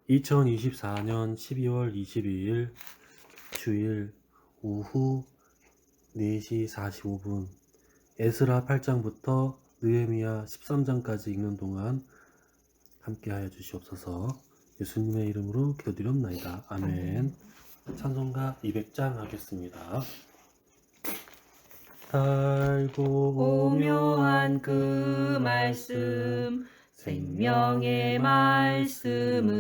2024년 12월 22일 주일 오후 4시 45분 에스라 8장부터 느헤미야 13장까지 읽는 동안 함께하여 주시옵소서. 예수님의 이름으로 기도드렸나이다. 아멘. 찬송가 200장 하겠습니다. 달고 오묘한 그 말씀, 생명의 말씀은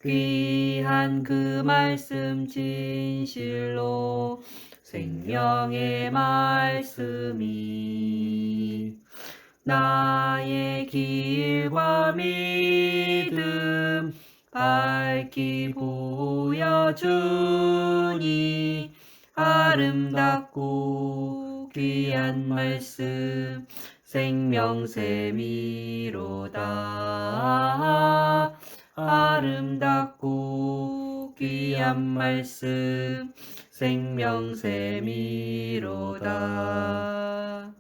귀한 그 말씀 진실로 생명의 말씀이 나의 길과 믿음 밝히 보여주니 아름답고 귀한 말씀 생명샘이로다. 아름답고 귀한 말씀 생명샘이로다.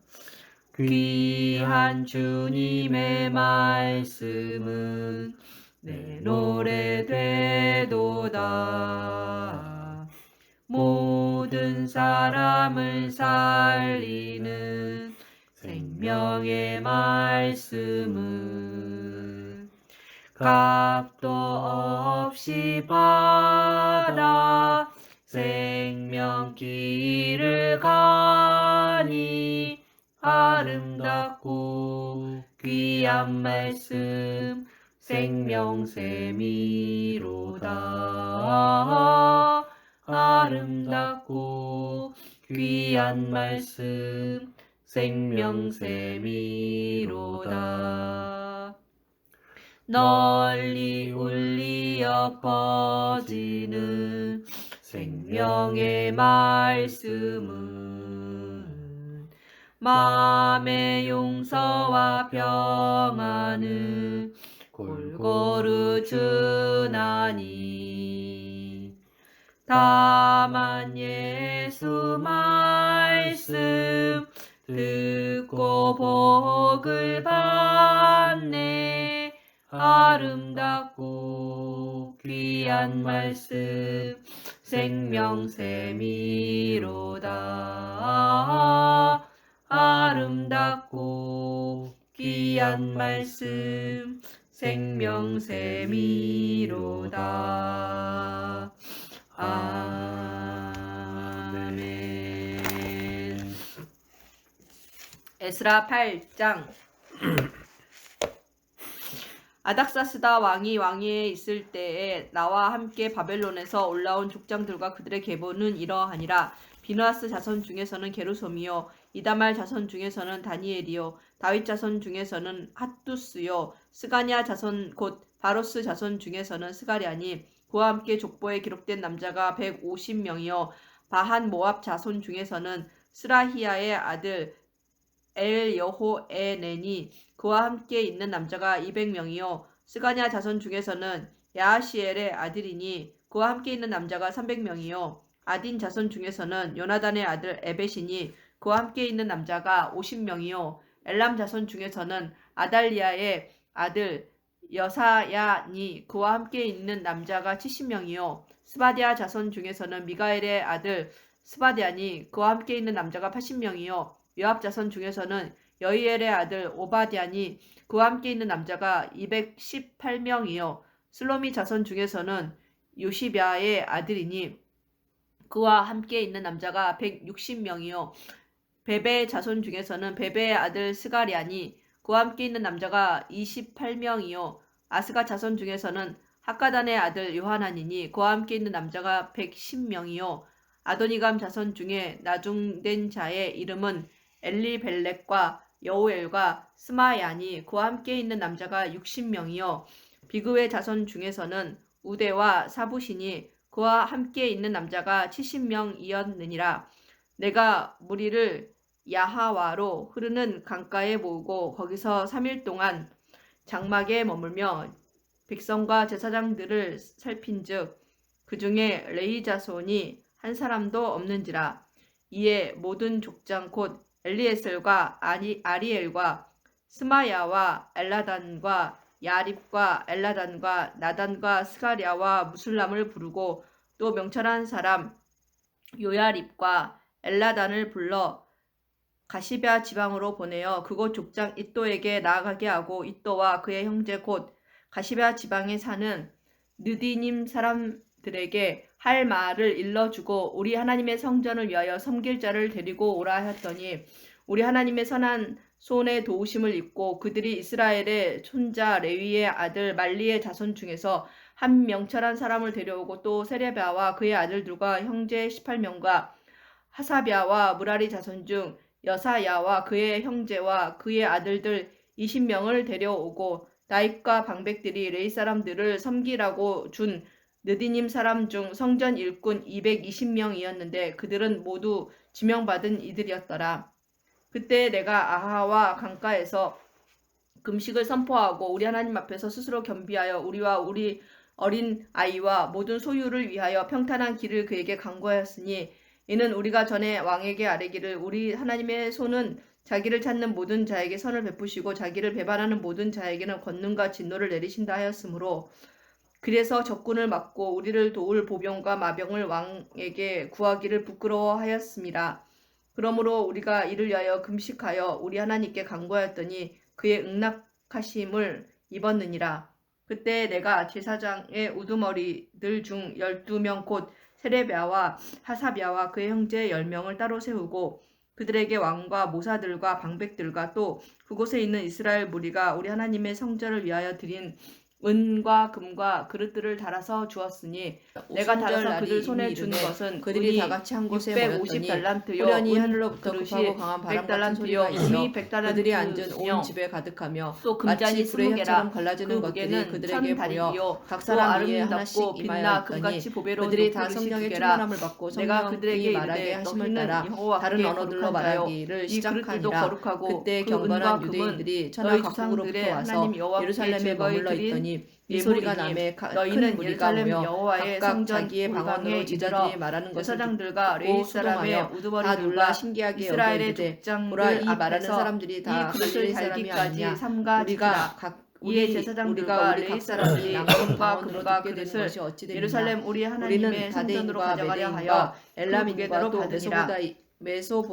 귀한 주님의 말씀은 내 노래 되도다. 모든 사람을 살리는 생명의 말씀은 값도 없이 받아 생명길을 가니 아름답고 귀한 말씀 생명샘이로다. 아름답고 귀한 말씀 생명샘이로다. 널리 울리어 퍼지는 생명의 말씀은 마음의 용서와 평안을 골고루 주나니 다만 예수 말씀 듣고 복을 받네. 아름답고 귀한 말씀 생명샘이로다. 아름답고 귀한 말씀 생명샘이로다. 아멘. 에스라 8장. 아닥사스다 왕이 왕위에 있을 때에 나와 함께 바벨론에서 올라온 족장들과 그들의 계보는 이러하니라. 비느하스 자손 중에서는 게르솜이요, 이다말 자손 중에서는 다니엘이요, 다윗 자손 중에서는 핫두스요, 스가냐 자손 곧 바로스 자손 중에서는 스가랴니, 그와 함께 족보에 기록된 남자가 150명이요, 바한 모압 자손 중에서는 스라히야의 아들 엘여호에넨이, 그와 함께 있는 남자가 200명이요 스가냐 자손 중에서는 야하시엘의 아들이니, 그와 함께 있는 남자가 300명이요 아딘 자손 중에서는 요나단의 아들 에벳이니, 그와 함께 있는 남자가 50명이요 엘람 자손 중에서는 아달리아의 아들 여사야니, 그와 함께 있는 남자가 70명이요 스바디아 자손 중에서는 미가엘의 아들 스바디아니, 그와 함께 있는 남자가 80명이요 요압 자손 중에서는 여이엘의 아들 오바댜니, 그와 함께 있는 남자가 218명이요 슬로미 자손 중에서는 요시랴의 아들이니, 그와 함께 있는 남자가 160명이요 베베 자손 중에서는 베베의 아들 스가랴니, 그와 함께 있는 남자가 28명이요 아스가 자손 중에서는 학가단의 아들 요하나니니, 그와 함께 있는 남자가 110명이요 아도니감 자손 중에 나중된 자의 이름은 엘리벨렉과 여우엘과 스마야니, 그와 함께 있는 남자가 60명이요 비그의 자손 중에서는 우대와 사부시니, 그와 함께 있는 남자가 70명이었느니라. 내가 무리를 야하와로 흐르는 강가에 모으고 거기서 3일 동안 장막에 머물며 백성과 제사장들을 살핀즉 그 중에 레위 자손이 한 사람도 없는지라. 이에 모든 족장 곧 엘리에셀과 아리엘과 스마야와 엘라단과 야립과 엘라단과 나단과 스가랴와 무술람을 부르고 또 명철한 사람 요야립과 엘라단을 불러 가시베아 지방으로 보내어 그곳 족장 이또에게 나아가게 하고 이또와 그의 형제 곧 가시베아 지방에 사는 느디님 사람들에게 할 말을 일러주고 우리 하나님의 성전을 위하여 섬길 자를 데리고 오라 하였더니 우리 하나님의 선한 손의 도우심을 입고 그들이 이스라엘의 손자 레위의 아들 말리의 자손 중에서 한 명철한 사람을 데려오고 또 세레비아와 그의 아들들과 형제 18명과 하사비아와 무라리 자손 중 여사야와 그의 형제와 그의 아들들 20명을 데려오고 나입과 방백들이 레위 사람들을 섬기라고 준 느디님 사람 중 성전 일꾼 220명이었는데 그들은 모두 지명받은 이들이었더라. 그때 내가 아하와 강가에서 금식을 선포하고 우리 하나님 앞에서 스스로 겸비하여 우리와 우리 어린 아이와 모든 소유를 위하여 평탄한 길을 그에게 간구하였으니 이는 우리가 전에 왕에게 아뢰기를 우리 하나님의 손은 자기를 찾는 모든 자에게 선을 베푸시고 자기를 배반하는 모든 자에게는 권능과 진노를 내리신다 하였으므로 그래서 적군을 막고 우리를 도울 보병과 마병을 왕에게 구하기를 부끄러워하였습니다. 그러므로 우리가 이를 위하여 금식하여 우리 하나님께 간구하였더니 그의 응낙하심을 입었느니라. 그때 내가 제사장의 우두머리들 중 12명 곧 세레비아와 하사비아와 그의 형제 10명을 따로 세우고 그들에게 왕과 모사들과 방백들과 또 그곳에 있는 이스라엘 무리가 우리 하나님의 성전을 위하여 드린 은과 금과 그릇들을 달아서 주었으니 내가 달아서 그들 손에 준 것은 그들이 다 같이 한 곳에 모였더니 150달란트요 후련히 하늘로부터 그릇이 급하고 강한 바람 같은 소리가 100달란트요 있어 금이 100달란트며 그들이 앉은 온 집에 가득하며 또 금잔이 마치 불의 20개라 혀처럼 갈라지는 그 것들이 무게는 그들에게 보여 1000달이요 각 또 사람 위에 아름답고 하나씩 빛나 임하였더니 금같이 보배로운 그들이 다 그릇이 성령의 2개라 충만함을 받고 내가 그들에게 성령이 말하게 이르되 하심을 너희는 따라 여호와께 다른 언어들로 거룩한 자요 말하기를 이 그릇들도 시작하니라. 거룩하고 그때 그 경건한 은과 유대인들이 금은 천하 너희 각국으로부터 조상들의 와서 하나님 여호와께 예루살렘에 제거해 머물러 드린 있더니 이 소리가 예물이니 남에 큰 너희는 무리가 예루살렘 모여 여호와의 각각 성전 자기의 골방에 방언으로 제자들이 이르러 말하는 것을 제사장들과 레위 듣고 사람의 수동하여 다 놀라 우두머리들과 신기하게 이스라엘의 여기되 보라 족장들 이 말하는 앞에서 사람들이 이 다 그릇을 갈릴리 사람이 달기까지 아니냐 삼가 우리가 지키라. 각 이에 우리 제사장들과 우리 레위 각 사람이 사람들이 남은 은과 방언으로 금과 듣게 되는 그릇을 것이 어찌 되느냐 예루살렘 우리 하나님의 우리는 성전으로 가데인과 가져가려 하여 메대인과 그 엘람인과 무게대로 또 받으니라.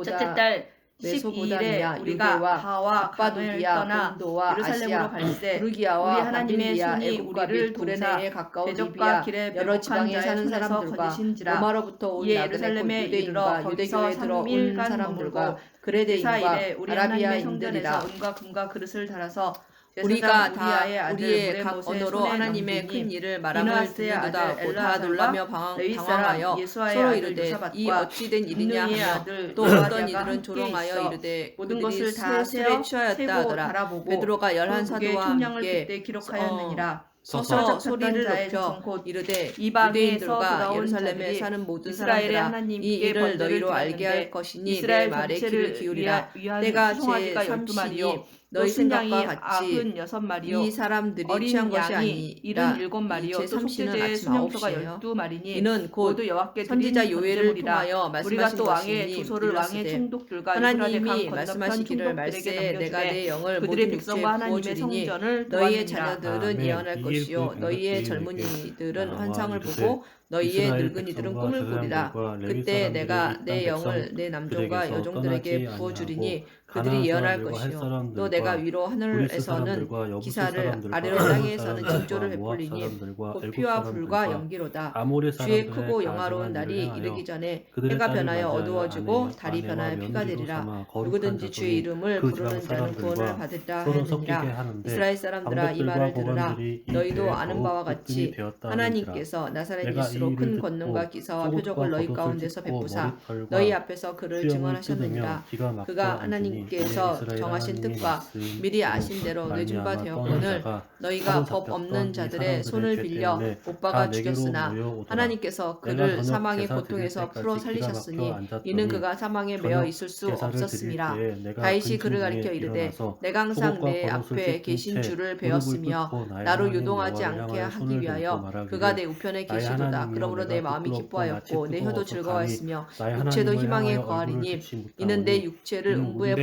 첫째 달 12일에 메소보다미아 우리가 유대와 바와 강을 갑바도기아 떠나 본도와 예루살렘으로 아시아 갈때 부르기아와 우리 하나님의 밤빌리아 손이 애국과 우리를 및 구레네에 동사 가까운 대적과 리비아 길에 여러 매복한 지방에 자의 사는 손에서 사람들과 건지신지라. 로마로부터 온 이에 나그네 곧 예루살렘에 이르러 유대인과 거기서 유대교에 들어온 3일간 사람들과 머물고 그레데인과 제사일에 우리 하나님의 아라비아인들이라 성전에서 은과 금과 그릇을 달아서 우리가 제사장 다 우리아의 아들 우리의 각 무레못의 언어로 손에 하나님의 넘기니 큰 일을 말함을 비느하스의 듣는도다 아들 하고 다 엘라살과 놀라며 레위 당황하여 사람 예수아의 서로 아들 이르되 이 요사밧과 어찌 된 일이냐 분누이의 하며 아들 또 어떤 요아랴가 이들은 함께 조롱하여 있어 이르되 모든 그들이 것을 다 술에 세어 취하였다 세고 하더라. 달아보고 베드로가 열한 그 무게의 사도와 총량을 함께 그때 기록하였느니라. 서서 소리를 자의 높여 자손 곧 이르되 이방에서 유대인들과 돌아온 예루살렘에 자들이 사는 모든 이스라엘의 사람들아 하나님께 이 일을 번제를 너희로 알게 할 드렸는데 것이니 내 이스라엘 말에 귀를 전체를 기울이라. 위한 때가 수송아지가 제 12마리요 삼신이 너희 생각과 같이 96마리요 이 사람들이 어린 취한 것이 양이 아니라 77마리요 제 또 삼신은 속죄제의 아침 수명소가 9시에요 12마리니 이는 곧 모두 여호와께 선지자 드린 요엘을 번제물이라. 통하여 우리가 말씀하신 또 왕의 것이니 조소를 왕의 이르시되 총독들과 하나님이 유브라데 강 건너편 말씀하시기를 총독들에게 말세 내가 넘겨주되 내 영을 그들의 모든 백성과 육체에 하나님의 부어주리니 성전을 너희의 도왔느니라. 자녀들은 아멘. 예언할 이에 것이요 그 너희의 백성들에게 젊은이들은 나와 환상을 이르되 보고 너희의 이스라엘 늙은이들은 백성과 꿈을 보리라. 제사장들과 레위 그때 사람들이 내가 이 내 땅 영을 내 남종과 백성들에게서 여종들에게 떠나지 부어주리니 아니하고 그들이 가나안 예언할 사람들과 헷 것이요 사람들과 또 내가 위로 브리스 하늘에서는 사람들과 여부스 기사를 사람들과 아래로 아몬 땅에서는 사람들과 징조를 모압 베풀리니 사람들과 곧 애굽 피와 불과 사람들과 연기로다. 아모리 주의 사람들의 크고 영화로운 가증한 날이 일을 행하여 이르기 전에 그들의 해가 딸을 변하여 맞이하여 어두워지고 달이 아내와 변하여 피가 며느리로 되리라. 삼아 거룩한 누구든지 주의 자손이 이름을 그 부르는 지방 자는 구원을 사람들과 받으리라 서로 섞이게 하였느니라. 하는데 이스라엘 사람들아 이 방백들과 말을 들으라. 고관들이 이 너희도 배에 아는 더욱 바와 급등이 같이 되었다 하는지라. 하나님께서 나사렛 내가 이 예수로 일을 큰 듣고 권능과 기사와 속옷과 표적을 너희 겉옷을 가운데서 찢고 베푸사 머리털과 너희 앞에서 그를 수염을 증언하셨느니라. 뜯으며 기가 막혀 그가 앉으니 하나님께서 이스라엘 정하신 하나님의 뜻과 말씀 미리 아신 대로 늦은 바 말미암아 떠난 되었거늘 자가 너희가 법 사로잡혔던 없는 이 자들의 사람들의 손을 죄 빌려 때문에 못 다 박아 내게로 죽였으나 모여오더라. 하나님께서 내가 그를 저녁 사망의 제사 드릴 고통에서 때까지 풀어 기가 살리셨으니 막혀 앉았더니 이는 그가 사망에 매여 저녁 있을 수 제사를 드릴 없었음이라. 때에 내가 다윗이 그를 근심 가리켜 중에 이르되 일어나서 내가 항상 속옷과 내 겉옷을 앞에 찢은 계신 채 주를 무릎을 배웠으며 꿇고 나의 나로 하나님 유동하지 여호와를 않게 향하여 하기 손을 위하여 들고 말하기를 그가 내 우편에 나의 계시도다. 하나님이여 그러므로 내 내가 마음이 부끄럽고 낯이 기뻐하였고 내 혀도 뜨거워서 감히 즐거워하였으며 나의 육체도 하나님을 희망에 향하여 얼굴을 거하리니 들지 이는 내 못하오니 육체를 이는 음부에 문대의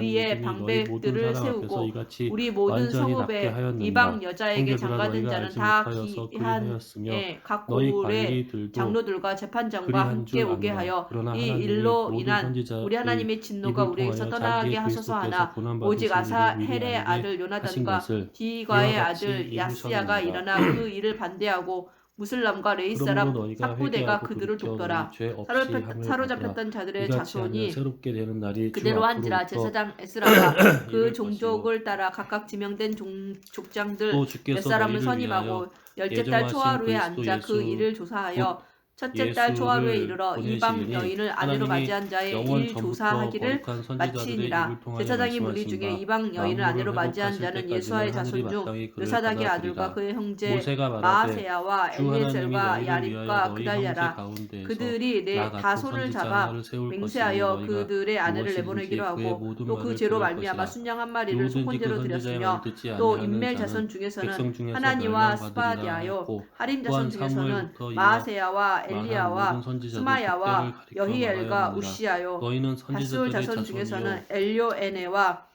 우리의 믿음이 너희 모든 방백들을 사람 앞에서 세우고 이같이 우리 모든 완전히 낫게 성읍에 하였느니라. 이방 여자에게 형제들아 장가든 너희가 자는 알지 다 못하여서 기한에 그리하였으며 각 너희 고을의 관리들도 장로들과 재판장과 그리한 함께 줄 오게 아노라. 하여 그러나 이 하나님이 일로 모든 인한 선지자의 우리 하나님의 진노가 입을 우리에게서 통하여 떠나게 자기의 하소서 그리스도께서 하나 고난받으신 오직 일을 아사 미리 헬의 알게 아들 하신 요나단과 것을 디과의 이와 같이 아들 야스야가 이루셨느니라. 일어나 그 일을 반대하고 무슬람과 레이 그러므로 사람 너희가 삭부대가 회개하고 그들을 돌이켜 돕더라. 너희 죄 없이 함을 받으라. 사로잡혔던 자들의 이같이 하면 자손이 새롭게 되는 날이 주 그대로 한지라. 앞으로부터 제사장 에스라가 그 이를 종족을 따라 각각 지명된 족장들 또 몇 주께서 사람을 너희를 선임하고 위하여 열째 달 예정하신 초하루에 그리스도 앉아 그 예수 일을 조사하여 곧 첫째 달 초하루에 예수를 이르러 이방 보내시리니 여인을 아내로 하나님이 맞이한 자의 영원 일 전부터 조사하기를 거룩한 선지자들의 마치니라. 입을 통하여 제사장이 무리 말씀하신 중에 바 이방 여인을 아내로 만물을 맞이한 회복하실 자는 때까지는 예수와의 하늘이 자손 중 마땅히 그를 요사닥의 아들과 받아들이라. 그의 형제 모세가 말하되 마아세야와 주 하나님이 엘리에셀과 너희를 위하여 야립과 너희 형제 그달랴라. 가운데에서 그들이 나 같은 다손을 선지자 잡아 하나를 세울 것이니 맹세하여 너희가 그들의 아내를 무엇이든지 내보내기로 그의 하고 모든 또 그 말을 죄로 들을 말미암아 것이라. 순양 한 마리를 누구든지 그 속건제로 선지자의 드렸으며 말을 듣지 또 아니하는 인멜 자는 자손 중에서는 백성 중에서 하나니와 멸망받으리라 스바디아요 했고 하림 또한 자손 중에서는 사무엘부터 이어 마아세야와 말한 모든 엘리야와 선지자들 스마야와 족대를 가리켜 여히엘과 말하였느니라. 우시야요 너희는 바술 선지자들의 자손 자손이요 중에서는 엘료에네와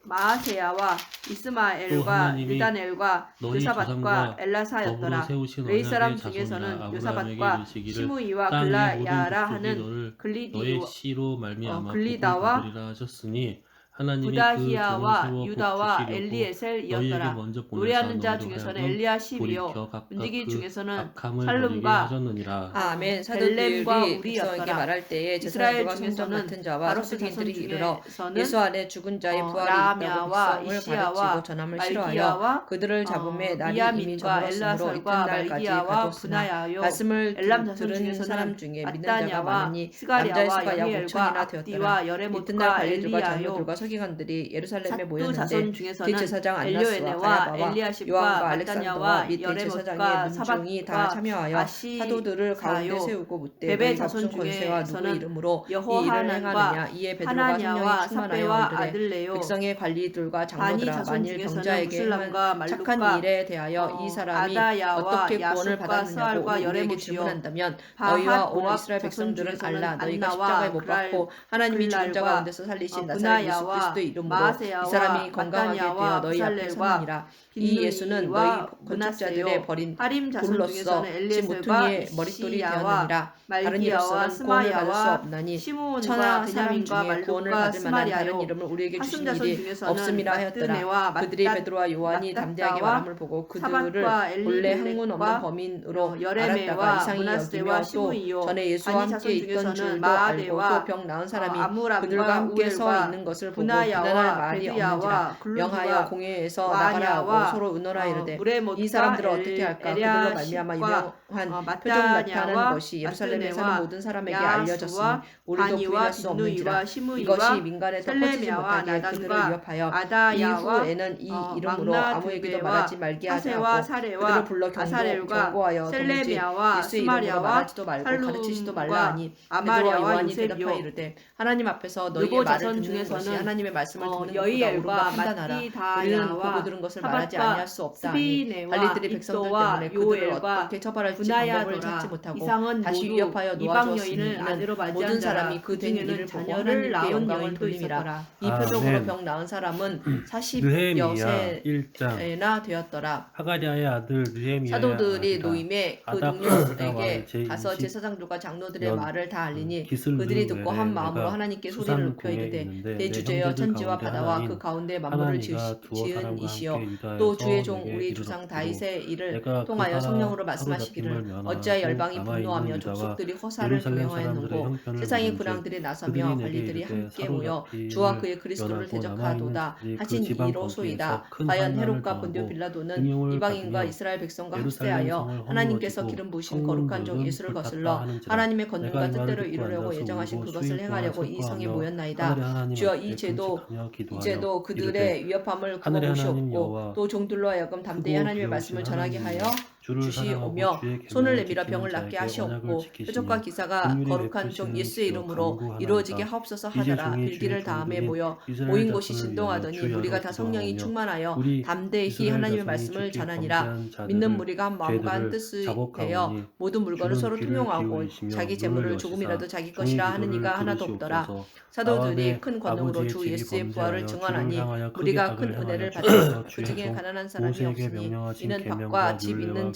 마아세야와 또 이스마엘과 하나님이 느다넬과 너희 요사밭과 조상과 더불어 엘라사였더라. 세우신 레이 언약의 사람 자손이라 중에서는 아브라함에게 요사밭과 이르시기를 시므이와 땅의 모든 글라야라 족속이 하는 너를 너의 글리디와 씨로 말미암아 복을 글리다와 받으리라 하셨으니 하나님이 그 부다히야와 종을 세워 유다와 복 주시려고 너희에게 엘리에셀이었더라. 먼저 보내사 노래하는 자 너희로 중에서는 하여금 엘리야십이요 돌이켜 각각 문지기 그 중에서는 악함을 버리게 살룸과 하셨느니라. 아멘. 벨렘과 사도들이 우리였더라. 백성에게 말할 때에 이스라엘 제사장들과 성전 중에서는 같은 자와 바로스 자손 서기관들이 이르러 중에서는 예수 안에 죽은 자의 부활이 있다고 라미아와 백성을 이시야와 가르치고 전함을 싫어하여 말기야와 그들을 잡음에 날이 이미 미야민과 저물었으므로 엘라설과 이튿날까지 말기야와 가두었으나 분하야요 말씀을 엘람 자손 들은 중에서는 사람 중에 믿는 자가 마따냐와 많으니 남자의 스가랴와 수가 약 여히엘과 5천이나 되었더라. 압디와 이튿날 여레못과 관리들과 엘리야요 장로들과 서기관들이 예루살렘에 삿두 모였는데 자손 중에서는 대제사장 안나스와 엘료에네와 가야바와 엘리야십과 요한과 마따냐와 알렉산더와 및 대제사장의 여레못과 문중이 다 사밧과 참여하여 사도들을 가운데 아시사요 세우고 묻되 베베 너희가 자손 무슨 권세와 누구 중에서는 이름으로 이 일을 여호하난과 행하느냐. 이에 베드로가 하나냐와 성령이 충만하여 삽배와 이르되 아들레요 백성의 관리들과 바니 장로들아 자손 만일 중에서는 병자에게 행한 무슬람과 착한 말룩과 일에 대하여 이 사람이 아다야와 어떻게 구원을 야숫과 받았느냐고 스알과 우리에게 여레못이요 질문한다면 너희와 바핫 오늘 모압 이스라엘 자손 백성들은 중에서는 알라. 너희가 안나와 십자가에 못 박고 하나님이 죽은 자 글랄과 가운데서 살리신 나사렛 예수 분하야와 그리스도의 이름으로 이 마아세야와 사람이 건강하게 되어 마따냐와 너희 앞에 부살렐과 섰느니라. 이 예수는 너희 빈누이와 건축자들의 문하세요 버린 하림 자손 돌로서 중에서는 지 엘리에셀과 모퉁이의 머릿돌이 이시야와 되었느니라. 다른 말기야와 이로서는 구원을 받을 수 스마야와 없나니 시므온과 천하 사람 베냐민과 중에 구원을 말룩과 받을 만한 다른 스마리아요 이름을 우리에게 하숨 주신 자손 일이 중에서는 없음이라 하였더라. 마뜨네와 그들이 베드로와 요한이 마따따와 담대하게 말함을 보고 그들을 사밧과 본래 학문 없는 엘리멜렉과 범인으로 여레메와 알았다가 이상히 문하세와 여기며 또 시므이요 전에 예수와 바니 함께 자손 있던 중에서는 줄도 알고 마아데와 또 병 나은 사람이 아므람과 그들과 함께 서 우엘과 있는 것을 보고 비난할 분하야와 말이 없는지라. 베드야와 명하여 글루디와 공회에서 나가라 하고 와냐와 서로 의논하 이르되 무레못과 이 사람들을 어떻게 할까. 그들로 말미암아 유명한 표적 나타나는 마따냐와 것이 예루살렘에 사는 마뜨네와 모든 사람에게 야수와 알려졌으니 우리도 바니와 부인할 수 없는지라. 빈누이와 시므이와 이것이 민간에 더 퍼지지 셀레미아와 못하게 그들을 나단과 위협하여 아다야와 이후에는 이 이름으로 아무에게도 막나두베와 말하지 말게 하자 하세와 하고 사레와 그들을 불러 아사렐과 경고하여 도무지 셀레미아와 예수의 이름으로 스마리아와 말하지도 말고 가르치지도 말라 살룸과 하니 베드로와 아마리아와 요한이 요셉이요 대답하여 이르되 하나님 앞에서 너희의 느보 말을 자손 듣는 것이 중에서는 하나님의 말씀을 듣는 것보다 옳은가 여히엘과 판단하라. 우리는 마띠다야와 보고 들은 것을 말하지 사밧과 아니할 수 없다 하니 스비네와 관리들이 백성들 입도와 때문에 그들을 요엘과 어떻게 처벌할지 방법을 분하야더라. 찾지 못하고 이상은 다시 모두 위협하여 이방 놓아주었으니 여인을 이는 아내로 맞이한 모든 자라. 사람이 그 된 그중에는 일을 보고 자녀를 하나님께 낳은 영광을 여인도 돌림이라. 있었더라. 이 표적으로 아멘. 병 나은 사람은 느헤미야 40여세나 1장 되었더라. 하가랴의 아들 느헤미야의 사도들이 아들이라. 노임에 그 아닥 동료들에게 제20 가서 제사장들과 장로들의 년 말을 다 알리니 기슬 그들이 듣고 한 외에 마음으로 내가 하나님께 수산 소리를 높여 궁에 이르되 있는데 내 내 주제여 형제들 천지와 가운데 바다와 하나인 그 가운데 만물을 하나니가 두어 지은 사람과 이시여 함께 유다에서 또 주의 종 내게 우리 조상 이르렀고 다윗의 일을 내가 통하여 그 성령으로 사로잡힘을 말씀하시기를 면하고 어찌하여 열방이 남아있는 분노하며 유다와 족속들이 허사를 예루살렘 동행하였는고 사람들의 형편을 세상의 보는즉 군왕들이 나서며 그들이 내게 관리들이 이르되 함께 모여 사로잡힘을 주와 그의 그리스도를 면하고 대적하도다 남아있는 그 하신 지방 이로소이다. 거기에서 큰 과연 환난을 헤롯과 당하고 본디오 빌라도는 등용을 이방인과 받으며 이스라엘 백성과 예루살렘 합세하여 성을 하나님께서 허물어지고 기름 부으신 거룩한 종 예수를 거슬러 하나님의 권능과 뜻대로 이루려고 예정하신 그것을 행하려고 이 성에 모였나이다. 주여 이제도 그들의 위협함을 굽어보시옵고 또 종들로 하여금 담대히 하나님의 말씀을 전하게 하여 주시오며 손을 내밀어 병을 낫게 하시옵고 표적과 기사가 거룩한 종 예수의 이름으로 이루어지게 하옵소서 하더라. 빌기를 다음에 모여 모인 곳이 진동하더니 무리가 다 성령이 충만하여 담대히 하나님의 말씀을 전하니라. 믿는 무리가 한 마음과 한 뜻이 되어 모든 물건을 서로 통용하고 자기 재물을 조금이라도 자기 것이라 하는 이가 하나도 없더라. 사도들이 큰 권능으로 주 예수의 부활을 증언하니 우리가 큰 은혜를 받아서 그 중에 가난한 사람이 없으니 이는 밭과 집 있는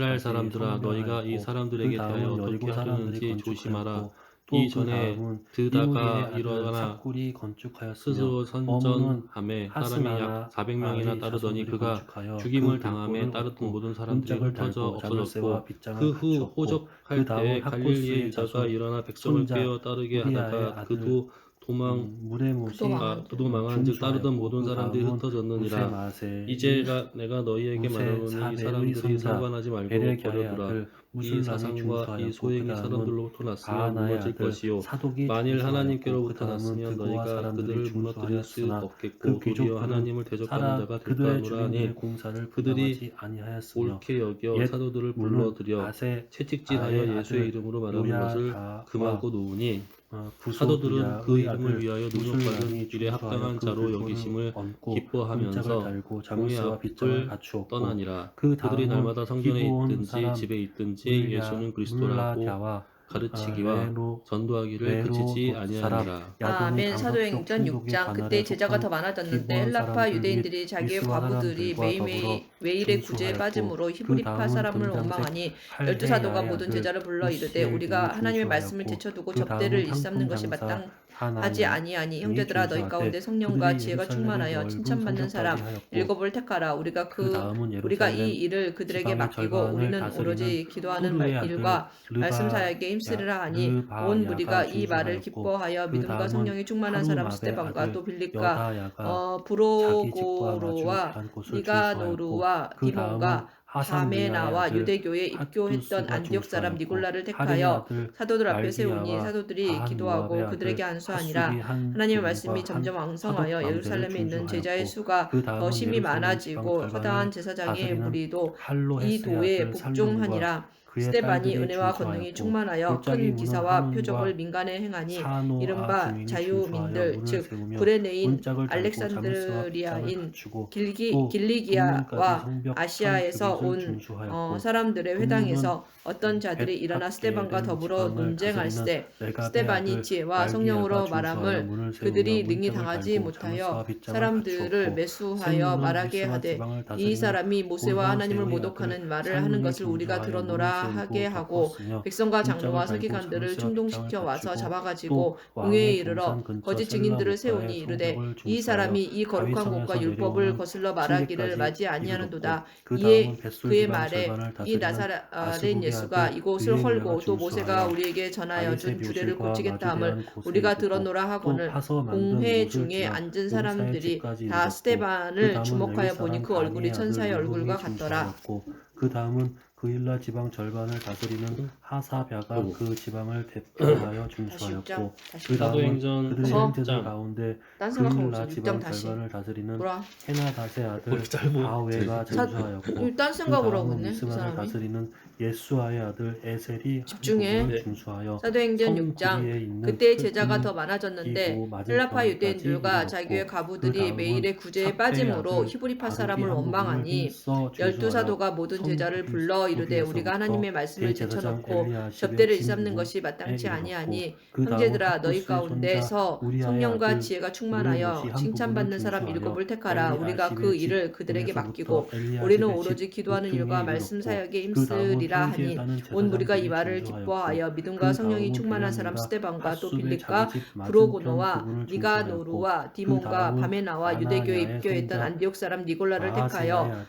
이스라엘 사람들아 너희가 이 사람들에게 대하여 어떻게 하려는지 조심하라. 이전에 드다가 일어나 삭굴이 건축하였으며 스스로 어문은 선전함에 사람이 하스나나 약 400명이나 따르더니 아리 그가 건축하여 죽임을 그 당함에 굴곡을 따르던 엎고 모든 사람들이 문짝을 흩어져 달고 자물쇠와 없어졌고 빗장을 그 후 갖추었고 호접할 그 다음은 때 갈릴리의 학고스의 유다가 자손 일어나 백성을 손자 깨어 따르게 우리아의 하다가 아들 그도 무레못이 그도 망한즉 따르던 모든 사람들이 흩어졌느니라. 무세마세 이제 내가 너희에게 무세 말하노니 이 사베의 사람들이 손자 상관하지 말고 베레기아의 버려두라. 아들 이 무술람이 사상과 이 중수하였고 소행이 그 다음은 사람들로부터 났으면 바하나의 무너질 아들 것이요 사독이 만일 중수하였고 하나님께로부터 그 다음은 났으면 그거와 너희가 사람들이 그들을 무너뜨릴 수 중수하였으나 없겠고 그 도리어 귀족들은 하나님을 대적하는 자가 될까 그들의 하노라 하니 주인의 공사를 그들이 부정하지 아니하였으며 옳게 여겨 옛 사도들을 문은 불러들여 아세 채찍질하여 아의 예수의 아들 이름으로 말하는 것을 요야다와 금하고 놓으니 부소비야의 사도들은 그 이름을 아들 위하여 능력받은 무술람이 일에 중수하여 합당한 그 자로 굴포를 여기심을 얹고 기뻐하면서 문짝을 달고 공의 자물쇠와 빗장을 앞을 갖추었고 떠나니라. 그 그들이 다음은 날마다 성전에 기브온 있든지 사람 집에 있든지 예수는 그리스도라고 물라갸와 가르치기와 전도하기를 그치지 아니하니라. 아멘. 사도행전 6장. 그때 제자가 더 많아졌는데 헬라파 유대인들이 자기의 과부들이 매일의 구제에 빠짐으로 히브리파 사람을 원망하니 12사도가 모든 제자를 불러 이르되 우리가 하나님의 말씀을 제쳐두고 접대를 일삼는 것이 마땅하지 아니하니 형제들아 너희 가운데 성령과 지혜가 충만하여 칭찬받는 사람 7을 택하라. 우리가 이 일을 그들에게 맡기고 우리는 오로지 기도하는 일과 말씀 사역에 힘쓰리라 하니 온 무리가 이 말을 기뻐하여 믿음과 성령이 충만한 사람 스데반과 또 빌립과 브로고로와 니가노루와 디몬과 바메나와 유대교에 입교했던 안디옥 사람 니골라를 택하여 사도들 앞에 세우니 사도들이 기도하고 그들에게 안수하니라. 하나님의 말씀이 점점 왕성하여 예루살렘에 있는 제자의 수가 더 심히 많아지고 허다한 제사장의 무리도 이 도에 복종하니라. 스데반이 은혜와 권능이 충만하여 큰 기사와 표적을 민간에 행하니 이른바 자유민들 즉 구레네인 알렉산드리아인 길리기아와 아시아에서 온 사람들의 회당에서 어떤 자들이 일어나 스데반과 더불어 논쟁할세 스데반이 지혜와 성령으로 말함을 그들이 능히 당하지 못하여 사람들을 매수하여 말하게 하되 이 사람이 모세와 하나님을 모독하는 말을 하는 것을 우리가 들었노라 하게 하고 백성과 장로와 서기관들을 충동시켜 와서 잡아가지고 공회에 이르러 거짓 증인들을 세우니 이르되 이 사람이 이 거룩한 곳과 율법을 거슬러 말하기를 맞이 아니하는도다. 이에 그의 말에 이 나사렛 예수가 이곳을 헐고 또 모세가 우리에게 전하여 준 규례를 고치겠다 함을 우리가 들었노라 하거늘 공회 중에 앉은 사람들이 다 스데반을 주목하여 보니 그 얼굴이 천사의 얼굴과 같더라. 그 다음은 그일라 지방 절반을 다스리는 하사랴가 그 지방을 대표하여 중수하였고 그 다음은 그들의 형제들 가운데 그일라 지방 절반을 다스리는 헤나닷의 아들 바웨가 중수하였고 딴 생각을 하고 있네 이 미스만을 사람이. 다스리는 예수아의 아들 에셀이 집중해. 중수하여 사도행전 6장. 그때 제자가 더 많아졌는데 헬라파 유대인들과 자기의 과부들이 매일의 구제에 빠짐으로 히브리파 사람을 원망하니 12사도가 모든 제자를 불러 이르되 우리가 하나님의 말씀을 제쳐놓고 접대를 일삼는 것이 마땅치 아니하니 형제들아 너희 가운데서 성령과 지혜가 충만하여 칭찬받는 사람 7을 택하라. 우리가 그 일을 그들에게 맡기고 우리는 오로지 기도하는 일과 말씀 사역에 힘쓰리라 하니 온 무리가 이 말을 기뻐하여 믿음과 성령이 충만한 사람 스데반과 또 빌립과 브로고노와 니가노루와 디몬과 바메나와 유대교에 입교했던 안디옥 사람 니골라를 택하여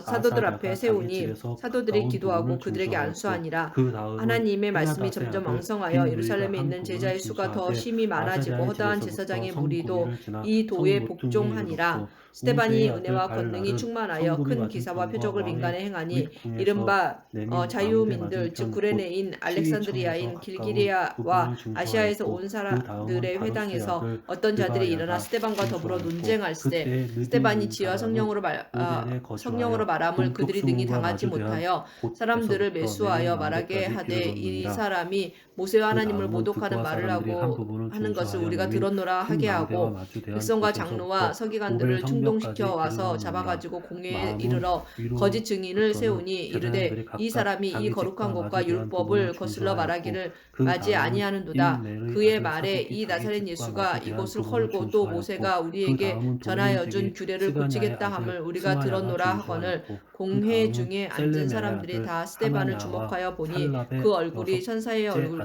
사도들 앞에 세우니 사도들이 기도하고 그들에게 안수하니라. 하나님의 말씀이 점점 왕성하여 예루살렘에 있는 제자의 수가 더 심히 많아지고 허다한 제사장의 무리도 이 도에 복종하니라. 스데반이 은혜와 권능이 충만하여 큰 기사와 표적을 민간에 행하니 이른바 자유민들 즉 구레네인 알렉산드리아인 길기리아와 아시아에서 온 사람들의 회당에서 어떤 자들이 일어나 스데반과 더불어 논쟁할세 스데반이 지혜와 성령으로 말함을 그들이 능히 당하지 못하여 사람들을 매수하여 말하게 하되 이 사람이 모세와 하나님을 모독하는 말을 하고 하는 것을 우리가 들었노라 하게 하고 백성과 장로와 서기관들을 충동시켜 와서 잡아가지고 공회에 이르러 거짓 증인을 세우니 이르되 이 사람이 이 거룩한 곳과 율법을 거슬러 말하기를 맞이 아니하는도다. 그의 말에 이 나사렛 예수가 이곳을 헐고 또 모세가 우리에게 전하여 준 규례를 고치겠다 함을 우리가 들었노라 하거늘 공회 중에 앉은 사람들이 다 스데반을 주목하여 보니 그 얼굴이 천사의 얼굴과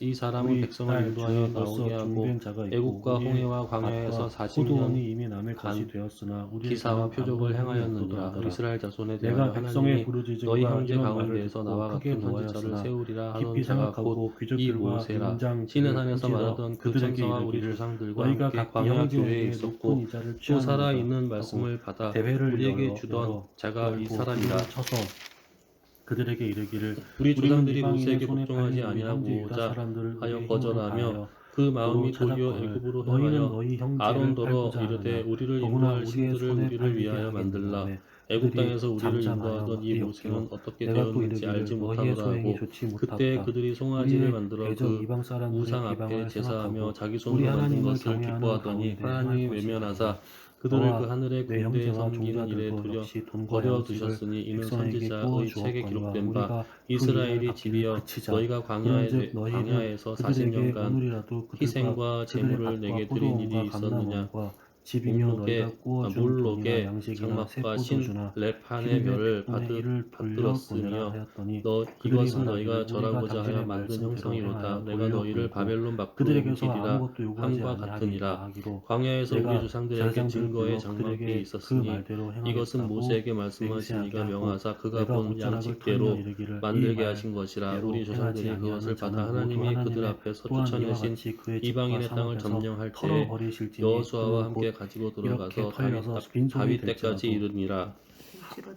이 사람은 백성을 인도하여 나오게 하고 애국과 홍해와 광야에서 40 기드온이 이미 남의 것이 되었으나 우리의 기사와 표적을 행하였느니라. 이스라엘 자손에 대하여 하나님이 너희 형제 가운데에서 나와 같은 선지자를 세우리라 하던 자가 곧 이 모세라. 시내 산에서 말하던 그 천사와 우리 조상들과 함께 광야 교회에 있었고 또 살아있는 말씀을 받아 우리에게 주던 자가 이 사람이라. 그들에게 이르기를 우리 조상들이 모세에게 복종하지 아니하고자 하여 거절하며 그 마음이 도리어 애굽으로 향하여 아론더러 이르되 우리를 인도할 신들을 우리를 위하여 만들라. 애굽 땅에서 우리를 인도하던 이 모세는 어떻게 되었는지 알지 못하노라 하고 그때 그들이 송아지를 만들어 그 우상 앞에 제사하며 자기 손으로 만든 것을 기뻐하더니 하나님이 외면하사 그들을 그 하늘의 군대에 섬기는 일에 버려 두셨으니 이는 선지자의 책에 기록된 바 이스라엘이 집이여 너희가 광야에서 40년간 희생과 제물을 내게 드린 일이 있었느냐. 물록에 장막과 신랩한의 멸을 받들었으며 이것은 너희가 절하고자 하여 만든 형상이로다. 내가 너희를 바벨론 밖으로 옮기리라 함과 같으니라. 광야에서 우리 조상들에게 증거의 장막이 있었으니 이것은 모세에게 말씀하신 이가 명하사 그가 본 양식대로 만들게 하신 것이라. 우리 조상들이 그것을 받아 하나님이 그들 앞에서 쫓아내신 이방인의 땅을 점령할 때에 여호수아와 함께 가지고 들어가서 다윗 때까지 이르니라.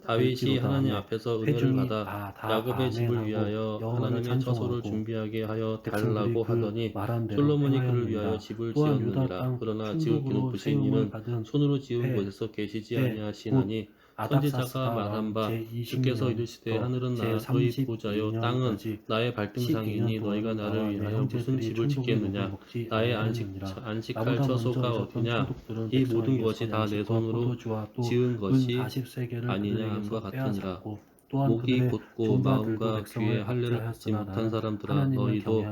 다윗이 하나님 앞에서 은혜를 받아 야곱의 집을 위하여 하나님의 처소를 준비하게 하여 달라고 하더니 솔로몬이 그를 위하여 집을 지었느니라. 그러나 지극히 높으신 이는 손으로 지은 곳에서 계시지 아니하시나니 선지자가 말한 바 주께서 이르시되 하늘은 나의 보좌요 땅은 나의 발등상이니 너희가 나를 위하여 무슨 집을 짓겠느냐. 나의 안식할 처소가 어디냐. 이 모든 것이 다 내 손으로 지은 것이 아니냐 함과 같으니라. 목이 곧고 마음과 귀에 할례를 받지 못한 사람들아 너희도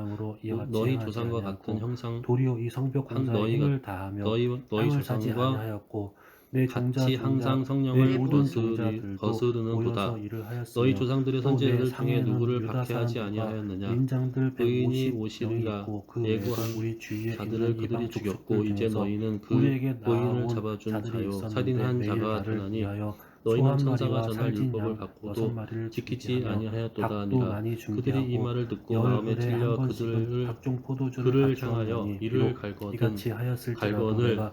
너희 조상과 같은 형상 너희 조상과 같이 항상 성령을 거스르는도다. 너희 조상들의 선지자들 중에 누구를 박해하지 아니하였느냐. 의인이 오시리라 예고한 자들을 그들이 죽였고 이제 너희는 그 의인을 잡아준 자요 살인한 자가 되나니 너희는 천사가 전할 율법을 받고도 지키지 아니하였도다 하니라. 그들이 이 말을 듣고 마음에 찔려 그를 향하여 이를 갈거늘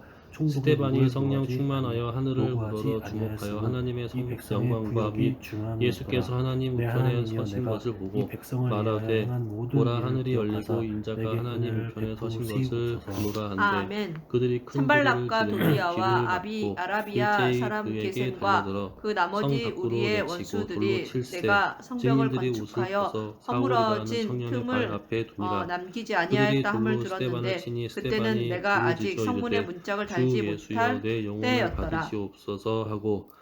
스데반이 성령 충만하여 하늘을 우러러 주목하여 하나님의 영광과 및 예수께서 하나님 우편에 서신 것을 보고 말하되 보라 하늘이 열리고 인자가 하나님 우편에 서신 것을 보라 한데 그들이 큰 산발락과 소리를 도비아와 지르며 아라비아 사람 게셈과 그 나머지 우리의 원수들이 내가 성벽을 건축하여 허물어진 틈을 남기지 아니하였다 함을 들었는데 그때는 내가 아직 성문의 문짝을 달지 못할 때였더라.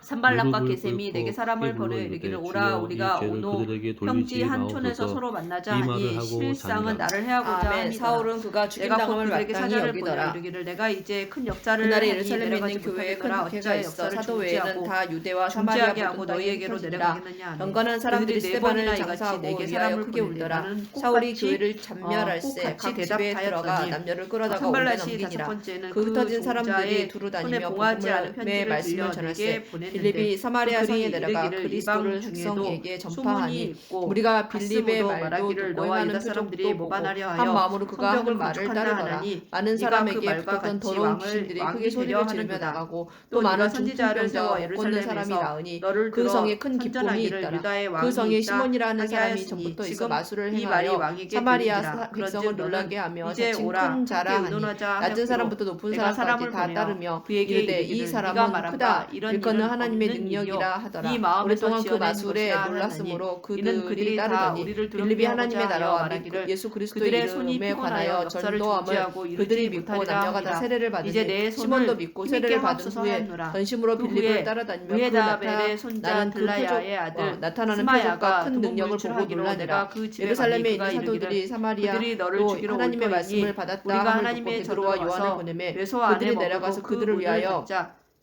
산발락과 게셈이 내게 사람을 보내 이르기를 오라 우리가 오노 평지 한 촌에서 서로 만나자 하니 실상은 나를 해하고자 함이다. 사울은 그가 죽인 당함을 마땅히 여기더라. 이르기를 내가 이제 큰 역사를 그날에 예루살렘에 있는 교회에 큰 박해가 있어 사도 외에는 다 유대와 사마리아 모든 너희에게로 내려가겠느냐. 경건한 사람들이 스데반을 장사하고 내게 위하여 사람을 크게 울더라. 사울이 교회를 잔멸할세 각 집에 들어가 남녀를 끌어다가 오래 넘기니라. 그 흩어진 사람들이 두루 다니며 복음의 말씀을 전할세. 빌립이 사마리아 성에 내려가 그리스도를 백성에게 전파하니 우리가 빌립의 말도 듣고 행하는 표적도 보고 한 마음으로 그가 하는 말을 따르더라. 많은 사람에게 붙었던 더러운 귀신들이 크게 소리를 지르며 나가고 또 많은 중풍병자와 걷는 사람이 나으니 그 성에 큰 기쁨이 있더라. 그 성에 시몬이라 하는 사람이 전부터 있어 마술을 행하여 사마리아 백성을 놀라게 하며 자칭 큰 자라하니 낮은 사람부터 높은 사람까지 다 따르며 이르되 이 사람은 크다 일컫는 하나님의 능력이라 하더라. 오랫동안 그 마술에 놀랐으므로 그들이 따르더니 빌립이 하나님의 나라와 예수 그리스도의 이름에 관하여 전도함을 그들이 믿고 남녀가 다 세례를 받으니 시몬도 믿고 세례를 받은 후에 전심으로 빌립을 따라다니며 나타나는 표적과 큰 능력을 보고 놀라니라. 예루살렘에 있는 사도들이 사마리아로 하나님의 말씀을 받았다 함을 듣고 베드로와 요한을 보내매 그들이 내려가서 그들을 위하여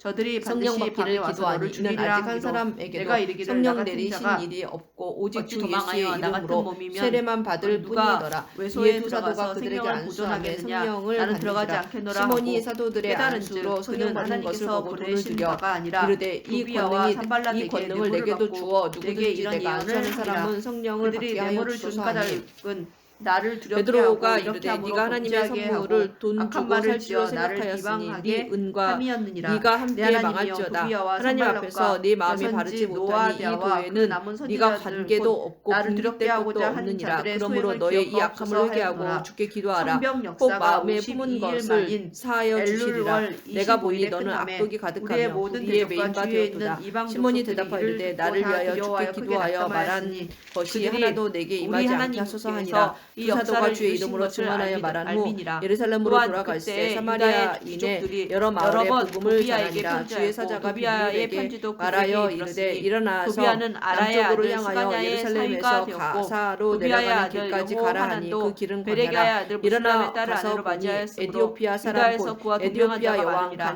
저들이 성령 반드시 밤에 받기를 와서 기도하니 너를 이는 죽이리라 아직 한 하기로 사람에게도 내가 이르기를 나 성령 같은 내리신 자가 일이 없고 오직 어찌 주 도망하여 예수의 나 같은 이름으로 몸이면 세례만 받을 누가 뿐이더라. 외소에 이에 두 사도가 들어가서 그들에게 생명을 안수하며 보존하겠느냐 성령을 나는 들어가지 받는지라. 않겠노라 시몬이 하고 사도들의 깨달은즉 안수로 성령 그는 받는 것을 하나님께서 보고 돈을 보내신 들여 바가 아니라 이르되 이 도비아와 산발라에게 권능을 뇌물을 내게도 받고 주어 내게 누구든지 이런 내가 안수하는 예언을 하니라. 사람은 성령을 그들이 받게 하여 뇌물을 준 주소서 하니 까닭은 나를 두렵게 베드로가 하고 이렇게 이르되 함으로 네가 하나님의 범죄하게 하고 선물을 돈 악한 주고 말을 살 지어 줄로 나를 생각하였으니 네 비방하게 은과 함이었느니라. 네가 내 함께 하나님이여 망할지어다. 도비아와 하나님 앞에서 산발락과 네 마음이 여선지 바르지 못하니 이 노아디아와 그 도에는 남은 네가 선지자들 관계도 곧 없고 나를 두렵게 분깃될 것도 하고자 한 없느니라. 자들의 그러므로 소행을 너의 이 기억하옵소서 악함을 회개하고 하였노라. 주께 기도하라. 성병 혹 역사가 마음에 품은 52일 것을 만인 사하여 엘룰 주시리라. 월 내가 보니 25일에 너는 끝남에 악독이 우리의 가득하며 모든 불의의 대적과 메인바 주위에 되었도다. 있는 이방 시몬이 족속들이 대답하여 이를 이르되 듣고 나를 다 위하여 두려워하여 주께 크게 기도하여 말한 낙담하였으니 것이 그들이 하나도 내게 우리 임하지 않게 하소서 하나님께서 하니라. 이 두 사도가 역사를 주의 이루신 이름으로 것을 증언하여 말한 후 알미니라. 예루살렘으로 또한 돌아갈새 그때 사마리아 유다의 인에 귀족들이 여러 여러 마을에 번 복음을 도비아에게 전하니라. 주의 편지하였고 사자가 도비아의 빌립에게 편지도 말하여 그들에게 이르되 이르렀으니 일어나서 도비아는 아라의 남쪽으로 아들 향하여 스가냐의 예루살렘에서 사위가 되었고 가사로 도비아의 내려가는 아들 길까지 가라 하니 그 여호하난도 길은 베레가의 광야라. 아들 일어나 무스람의 딸을 가서 아내로 보니 맞이하였으므로 에디오피아 사람 유다에서 곧 그와 동명한 에디오피아 자가 여왕 많으니라.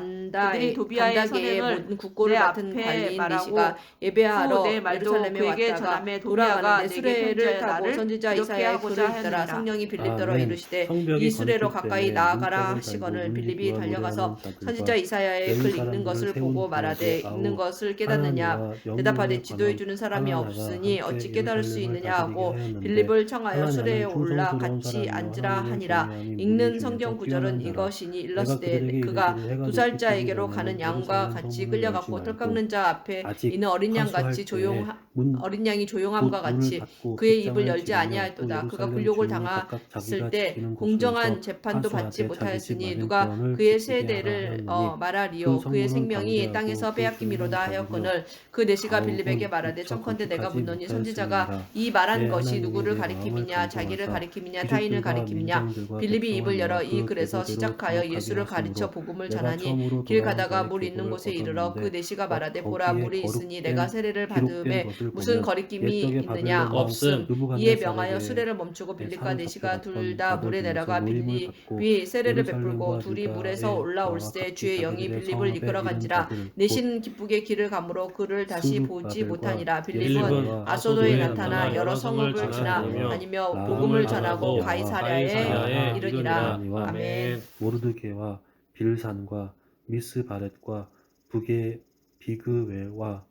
그들이 도비아의 간다게의 선행을 모든 국고를 내 맡은 앞에 관리인 말하고 니시가 후 예배하러 내 말도 예루살렘에 그에게 왔다가 전함에 도비아가 돌아가는데 내게 수레를 편지하여 타고 나를 선지자 두렵게 이사야의 하고자 글을 읽더라. 하였느니라. 성령이 빌립더러 아멘. 이르시되 성벽이 이 수레로 가까이 건축됨에 나아가라 문짝을 하시거늘 달고 빌립이 문지기와 달려가서 노래하는 자들과 선지자 이사야의 외인 글 읽는 사람들을 것을 세운 보고 말하되 가운데 읽는 아우 것을 깨닫느냐 하나니와 대답하되 영문에 지도해 관한 주는 사람이 하나냐가 없으니 함께 어찌 깨달을 수 예루살렘을 있느냐 다스리게 하고 하였는데 빌립을 청하여 수레에 하나냐는 올라 충성스러운 같이 사람이요 앉으라 하나님을 하니라. 경외하니 무리 읽는 중에서 성경 뛰어난 구절은 자라. 이것이니 내가 일렀으되 그들에게 그가 이르기를 해가 두 늦게 살자에게로 뜨기 가는 전에는 양과 예루살렘 같이 성문을 끌려갔고 열지 털 말고 깎는 자 앞에 아직 있는 어린 양 하수할 같이 때에 문 어린 양이 조용함과 곧 문을 같이 닫고 그의 입을 빗장을 열지 지르며 또 아니하였도다. 그가 예루살렘 굴욕을 주민이 각각 당했을 자기가 때 지키는 공정한 곳에서 재판도 받지 하수하되 자기 집 못하였으니 누가 맞은편을 그의 지키게 하라 세대를 하였느니 그 말하리요. 그의 성문은 생명이 방대하고 땅에서 그 빼앗김이로다 규모는 적으며 하였거늘 그 내시가 빌립에게 가옥은 말하되 미처 청컨대 내가 건축하지 묻노니 선지자가 못하였음이니라. 이 말한 내 것이 하나님이 누구를 내 마음을 가리킴이냐 자기를 간구하사 가리킴이냐 타인을 귀족들과 가리킴이냐 민장들과 빌립이 입을 열어 백성을 이 모아 그 글에서 계보대로 시작하여 기록하게 예수를 가르쳐 하심으로 복음을 내가 전하니 처음으로 길 돌아온 가다가 자의 물 있는 계보를 곳에 이르러 그 얻었는데 내시가 말하되 보라 거기에 물이 있으니 내가 거룩된 세례를 기록된 받음에 것을 무슨 보면 거리낌이 옛적의 있느냐 바벨론 왕 없음. 느부갓네살에게 이에 명하여 수레를 멈추고 빌립과 사로잡혀 내시가 둘 갔던 다 자들 물에 중에서 내려가 노임을 빌립이 받고 위 세례를 베풀고 예루살렘과 둘이 물에서 유다에 나와 올라올새 각기 주의 영이 자기들의 빌립을 성읍에 이끌어 이른 간지라 자들 곧 내신 기쁘게 길을 가므로 그를 다시 보지 스룹바벨과 못하니라. 빌립은 예수와 아소도에 아소도에 나타나 여러 성읍을 지나다니며 복음을 전하고 가이사랴에 이르니라. 아멘. 모르드게와 빌산과 미스바렛과 북의 비그웨와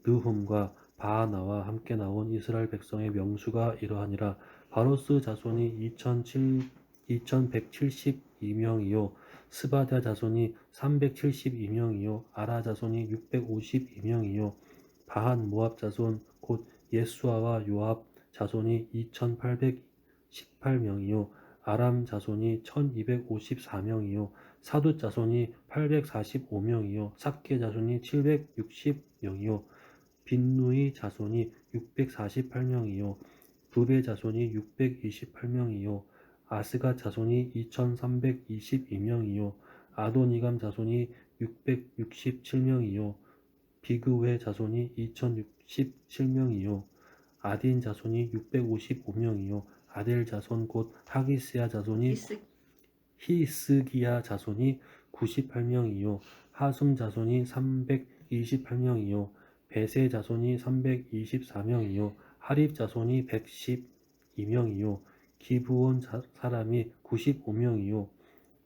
느훔과 바하나와 함께 나온 이스라엘 백성의 명수가 이러하니라. 바로스 자손이 2172명이요 스바랴 자손이 372명이요 아라 자손이 652명이요 바한 모압 자손 곧 예수아와 요압 자손이 2818명이요 아람 자손이 1254명이요 사두 자손이 845명이요 삭게 자손이 760명이요 빈누이 자손이 648명이요 부베 자손이 628명이요 아스가 자손이 2322명이요 아도니감 자손이 667명이요 비그웨 자손이 2067명이요 아딘 자손이 655명이요 아델 자손 곧 하기스야 자손이 히스기야 자손이 98명이요 하숨 자손이 328명이요 베세 자손이 324명이요 하립 자손이 112명이요 기브온 사람이 95명이요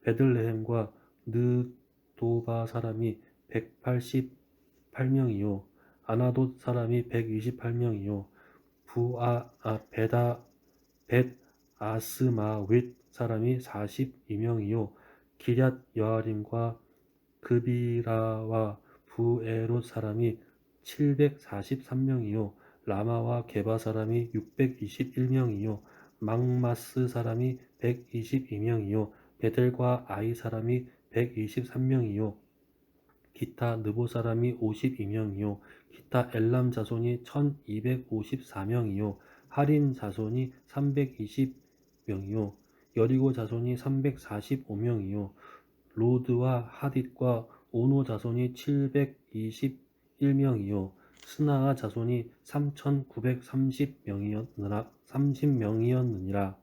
베들레헴과 느도바 사람이 188명이요 아나돗 사람이 128명이요 벳 아스마웻 사람이 42명이요 기럇 여아림과 그비라와 부에롯 사람이 743명이요 라마와 게바 사람이 621명이요 막마스 사람이 122명이요 베델과 아이 사람이 123명이요 기타 느보 사람이 52명이요 기타 엘람 자손이 1254명이요 하림 자손이 320명이요 여리고 자손이 345명이요 로드와 하딧과 오노 자손이 721명이요 스나아 자손이 3930명이었느니라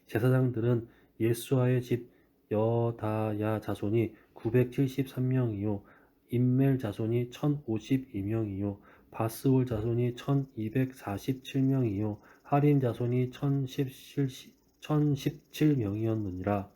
제사장들은 예수아의 집 여다야 자손이 973명이요 임멜 자손이 1052명이요 바스올 자손이 1247명이요 하림 자손이 1017명이었느니라.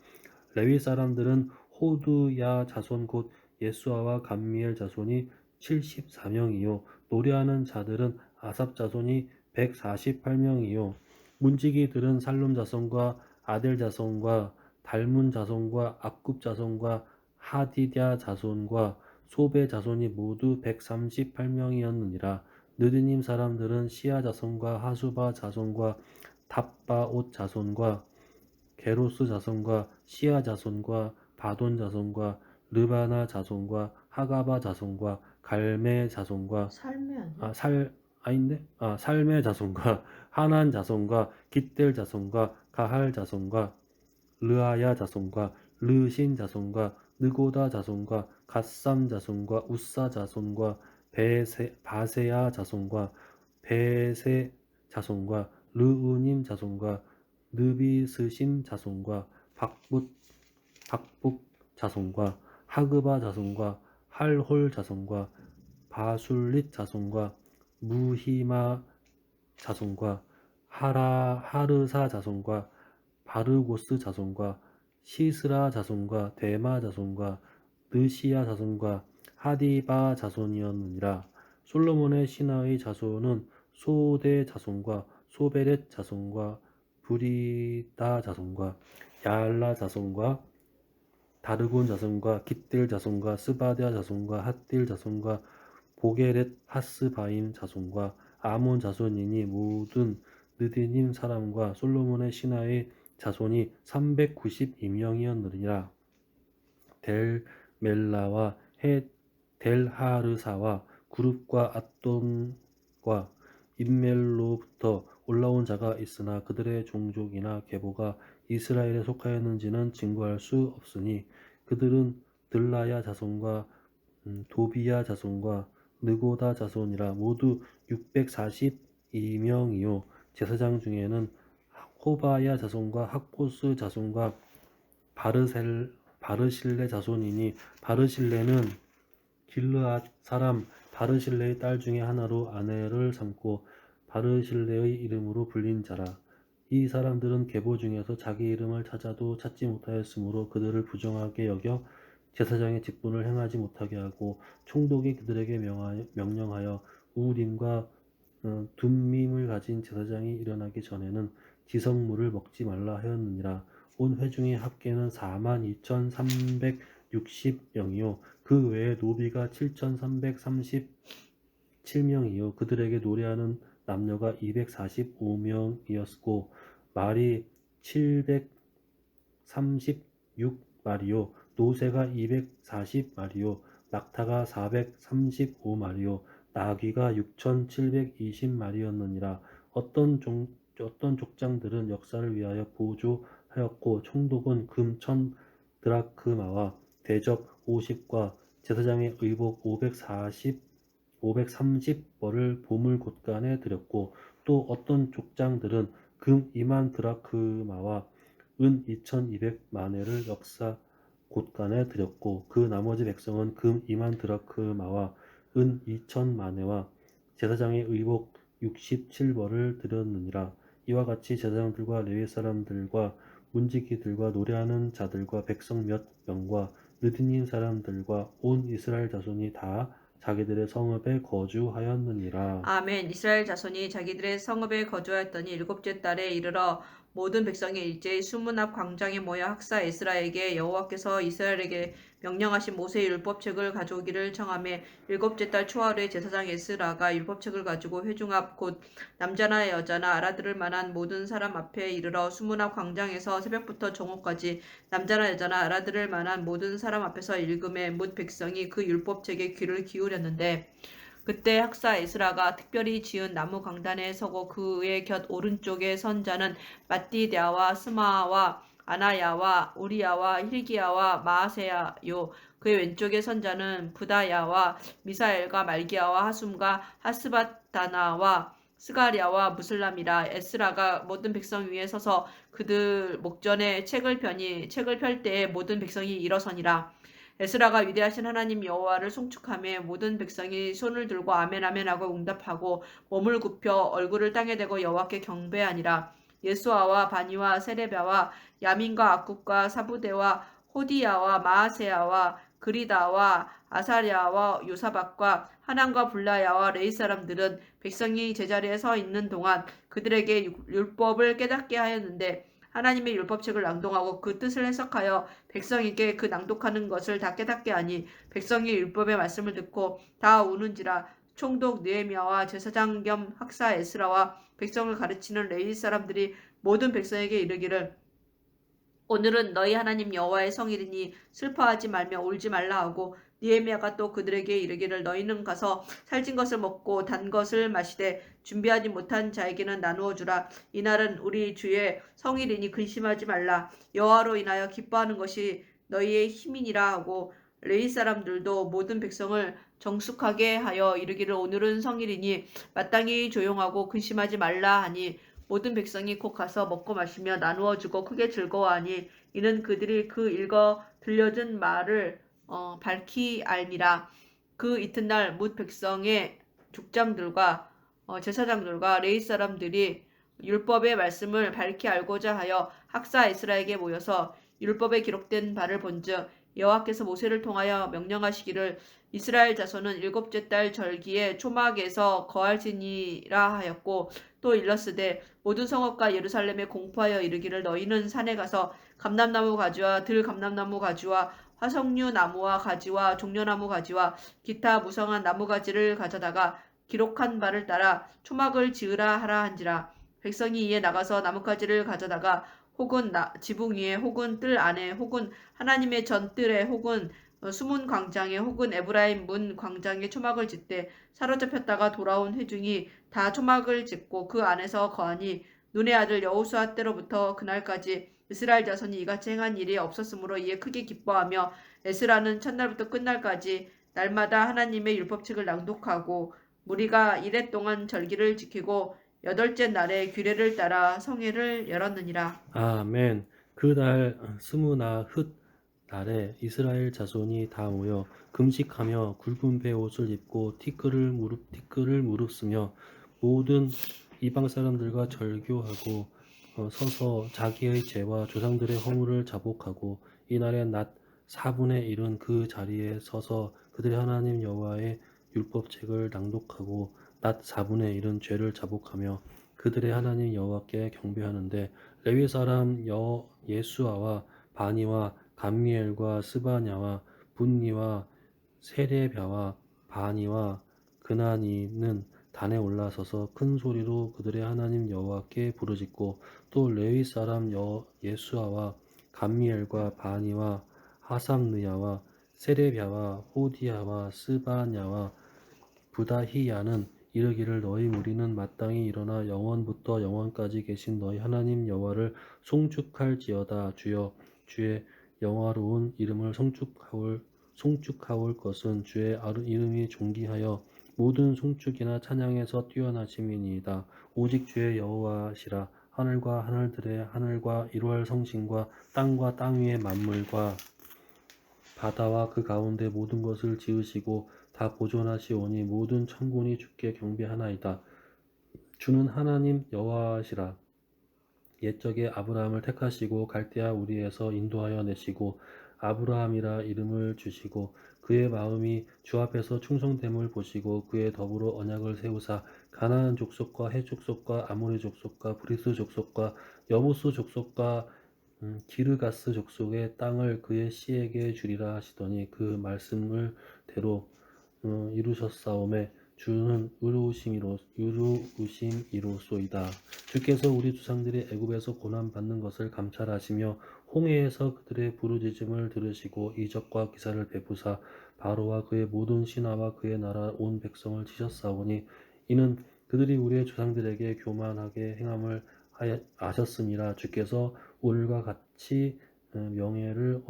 레위 사람들은 호두야 자손 곧 예수아와 감미엘 자손이 74명이요 노래하는 자들은 아삽 자손이 148명이요 문지기들은 살룸 자손과 아델 자손과 달문 자손과 악굽 자손과 하디랴 자손과 소베 자손이 모두 138명이었느니라. 느드님 사람들은 시아 자손과 하수바 자손과 답바옷 자손과 게로스 자손과 시아 자손과 바돈 자손과 르바나 자손과 하가바 자손과 갈메 자손과 살메 자손과 하난 자손과 깃델 자손과 가할 자손과 르아야 자손과 르신 자손과 느고다 자손과 갓삼 자손과 우사 자손과 바세야 자손과 베세 자손과 르우님 자손과 느비스심 자손과 박북 자손과 하그바 자손과 할홀 자손과 바술릿 자손과 무히마 자손과 하르사 자손과 바르고스 자손과 시스라 자손과 데마 자손과 느시야 자손과 하디바 자손이었느니라. 솔로몬의 신하의 자손은 소대 자손과 소베렛 자손과 부리다 자손과 야알라 자손과 다르곤 자손과 깃딜 자손과 스바디아 자손과 핫딜 자손과 보게렛 하스바임 자손과 아몬 자손이니 모든 느디님 사람과 솔로몬의 신하의 자손이 392명이었느니라. 델멜라와 델하르사와 구룹과 앗돈과 임멜로부터 올라온 자가 있으나 그들의 종족이나 계보가 이스라엘에 속하였는지는 증거할 수 없으니 그들은 들라야 자손과 도비야 자손과 느고다 자손이라 모두 642명이요 제사장 중에는 호바야 자손과 학고스 자손과 바르실레 자손이니 바르실레는 길르앗 사람 바르실레의 딸 중에 하나로 아내를 삼고 바르실레의 이름으로 불린 자라. 이 사람들은 계보 중에서 자기 이름을 찾아도 찾지 못하였으므로 그들을 부정하게 여겨 제사장의 직분을 행하지 못하게 하고 총독이 그들에게 명령하여 우림과 둠밈을 가진 제사장이 일어나기 전에는 지성물을 먹지 말라 하였느니라. 온 회중의 합계는 42,360명이요 그 외에 노비가 7,337명이요 그들에게 노래하는 남녀가 245명이었고 말이 736마리요 노새가 240마리요 낙타가 435마리요 나귀가 6,720마리였느니라. 어떤 족장들은 역사를 위하여 보조하였고 총독은 금 1,000드라크마와 대접 50과 제사장의 의복 530벌을 보물 곳간에 드렸고 또 어떤 족장들은 금 2만 드라크마와 은 2,200마네를 역사 곳간에 드렸고 그 나머지 백성은 금 2만 드라크마와 은 2,000마네와 제사장의 의복 67벌을 드렸느니라. 이와 같이 제사장들과 레위 사람들과 문지기들과 노래하는 자들과 백성 몇 명과 느디님 사람들과 온 이스라엘 자손이 다 자기들의 성읍에 거주하였느니라. 아멘. 이스라엘 자손이 자기들의 성읍에 거주하였더니 일곱째 달에 이르러 모든 백성이 일제히 수문 앞 광장에 모여 학사 에스라에게 여호와께서 이스라엘에게 명령하신 모세의 율법책을 가져오기를 청하매 일곱째 달 초하루에 제사장 에스라가 율법책을 가지고 회중 앞 곧 남자나 여자나 알아들을 만한 모든 사람 앞에 이르러 수문 앞 광장에서 새벽부터 정오까지 남자나 여자나 알아들을 만한 모든 사람 앞에서 읽음에 뭇 백성이 그 율법책에 귀를 기울였는데 그때 학사 에스라가 특별히 지은 나무 강단에 서고 그의 곁 오른쪽에 선 자는 마띠랴와 스마와 아나야와 우리야와 힐기야와 마아세야요 그의 왼쪽에 선 자는 부다야와 미사엘과 말기야와 하숨과 하스바다나와 스가랴와 무슬람이라. 에스라가 모든 백성 위에 서서 그들 목전에 책을 펴니 책을 펼 때에 모든 백성이 일어서니라. 에스라가 위대하신 하나님 여호와를 송축하며 모든 백성이 손을 들고 아멘 아멘 하고 응답하고 몸을 굽혀 얼굴을 땅에 대고 여호와께 경배하니라. 예수아와 바니와 세레비아와 야민과 악굽과 사부대와 호디야와 마아세야와 그리다와 아사랴와 요사박과 하난과 블라야와 레이 사람들은 백성이 제자리에 서 있는 동안 그들에게 율법을 깨닫게 하였는데 하나님의 율법책을 낭독하고 그 뜻을 해석하여 백성에게 그 낭독하는 것을 다 깨닫게 하니 백성이 율법의 말씀을 듣고 다 우는지라. 총독 느헤미야와 제사장 겸 학사 에스라와 백성을 가르치는 레위 사람들이 모든 백성에게 이르기를 오늘은 너희 하나님 여호와의 성일이니 슬퍼하지 말며 울지 말라 하고 느헤미야가 또 그들에게 이르기를 너희는 가서 살찐 것을 먹고 단 것을 마시되 준비하지 못한 자에게는 나누어 주라. 이날은 우리 주의 성일이니 근심하지 말라. 여호와로 인하여 기뻐하는 것이 너희의 힘이니라 하고 레위 사람들도 모든 백성을 정숙하게 하여 이르기를 오늘은 성일이니 마땅히 조용하고 근심하지 말라 하니 모든 백성이 곧 가서 먹고 마시며 나누어 주고 크게 즐거워하니 이는 그들이 그 읽어 들려준 말을 밝히 알미라. 그 이튿날 뭇 백성의 족장들과 제사장들과 레위 사람들이 율법의 말씀을 밝히 알고자 하여 학사 에스라에게 모여서 율법에 기록된 바를 본즉 여호와께서 모세를 통하여 명령하시기를 이스라엘 자손은 일곱째 달 절기에 초막에서 거할지니라 하였고 또 일렀으되 모든 성읍과 예루살렘에 공포하여 이르기를 너희는 산에 가서 감람나무 가지와 들감람나무 가지와 화석류 나무와 가지와 종려나무 가지와 기타 무성한 나무 가지를 가져다가 기록한 바를 따라 초막을 지으라 하라 한지라. 백성이 이에 나가서 나뭇가지를 가져다가 혹은 지붕 위에 혹은 뜰 안에 혹은 하나님의 전뜰에 혹은 수문 광장에 혹은 에브라임 문 광장에 초막을 짓되 사로잡혔다가 돌아온 회중이 다 초막을 짓고 그 안에서 거하니 눈의 아들 여호수아 때로부터 그날까지 이스라엘 자손이 이같이 행한 일이 없었으므로 이에 크게 기뻐하며 에스라는 첫날부터 끝날까지 날마다 하나님의 율법책을 낭독하고 무리가 이레 동안 절기를 지키고 여덟째 날에 규례를 따라 성회를 열었느니라. 아멘. 그날 스무나흣 날에 이스라엘 자손이 다 모여 금식하며 굵은 배 옷을 입고 티끌을 무릅쓰며 모든 이방 사람들과 절교하고 서서 자기의 죄와 조상들의 허물을 자복하고 이날의 낮 4분의 1은 그 자리에 서서 그들의 하나님 여호와의 율법책을 낭독하고 낮 4분의 1은 죄를 자복하며 그들의 하나님 여호와께 경배하는데 레위 사람 예수아와 바니와 감미엘과 스바냐와 분니와 세레비아와 바니와 그나니는 단에 올라서서 큰 소리로 그들의 하나님 여호와께 부르짖고 또 레위 사람 예수아와 감미엘과 바니와 하삼느야와 세레비아와 호디야와 스바냐와 부다히야는 이르기를 너희 무리는 마땅히 일어나 영원부터 영원까지 계신 너희 하나님 여호와를 송축할지어다. 주여 주의 영화로운 이름을 송축하올 것은 주의 이름이 존귀하여 모든 송축이나 찬양에서 뛰어나심이니이다. 오직 주의 여호와시라. 하늘과 하늘들의 하늘과 이루할 성신과 땅과 땅 위의 만물과 바다와 그 가운데 모든 것을 지으시고 다 보존하시오니 모든 천군이 주께 경배하나이다. 주는 하나님 여호와시라. 옛적에 아브라함을 택하시고 갈대아 우리에서 인도하여 내시고 아브라함이라 이름을 주시고 그의 마음이 주 앞에서 충성됨을 보시고 그의 더불어 언약을 세우사 가나안 족속과 헷 족속과 아모리 족속과 브리스 족속과 여부스 족속과 기르가스 족속의 땅을 그의 씨에게 주리라 하시더니 그 말씀을 대로 이루셨사오매 주는 의로우심이로소이다. 주께서 우리 조상들이 애굽에서 고난받는 것을 감찰하시며 홍해에서 그들의 부르짖음을 들으시고 이적과 기사를 베푸사 바로와 그의 모든 신하와 그의 나라 온 백성을 치셨사오니 이는 그들이 우리의 조상들에게 교만하게 행함을 아셨음이라. 주께서 오늘과 같이 명예를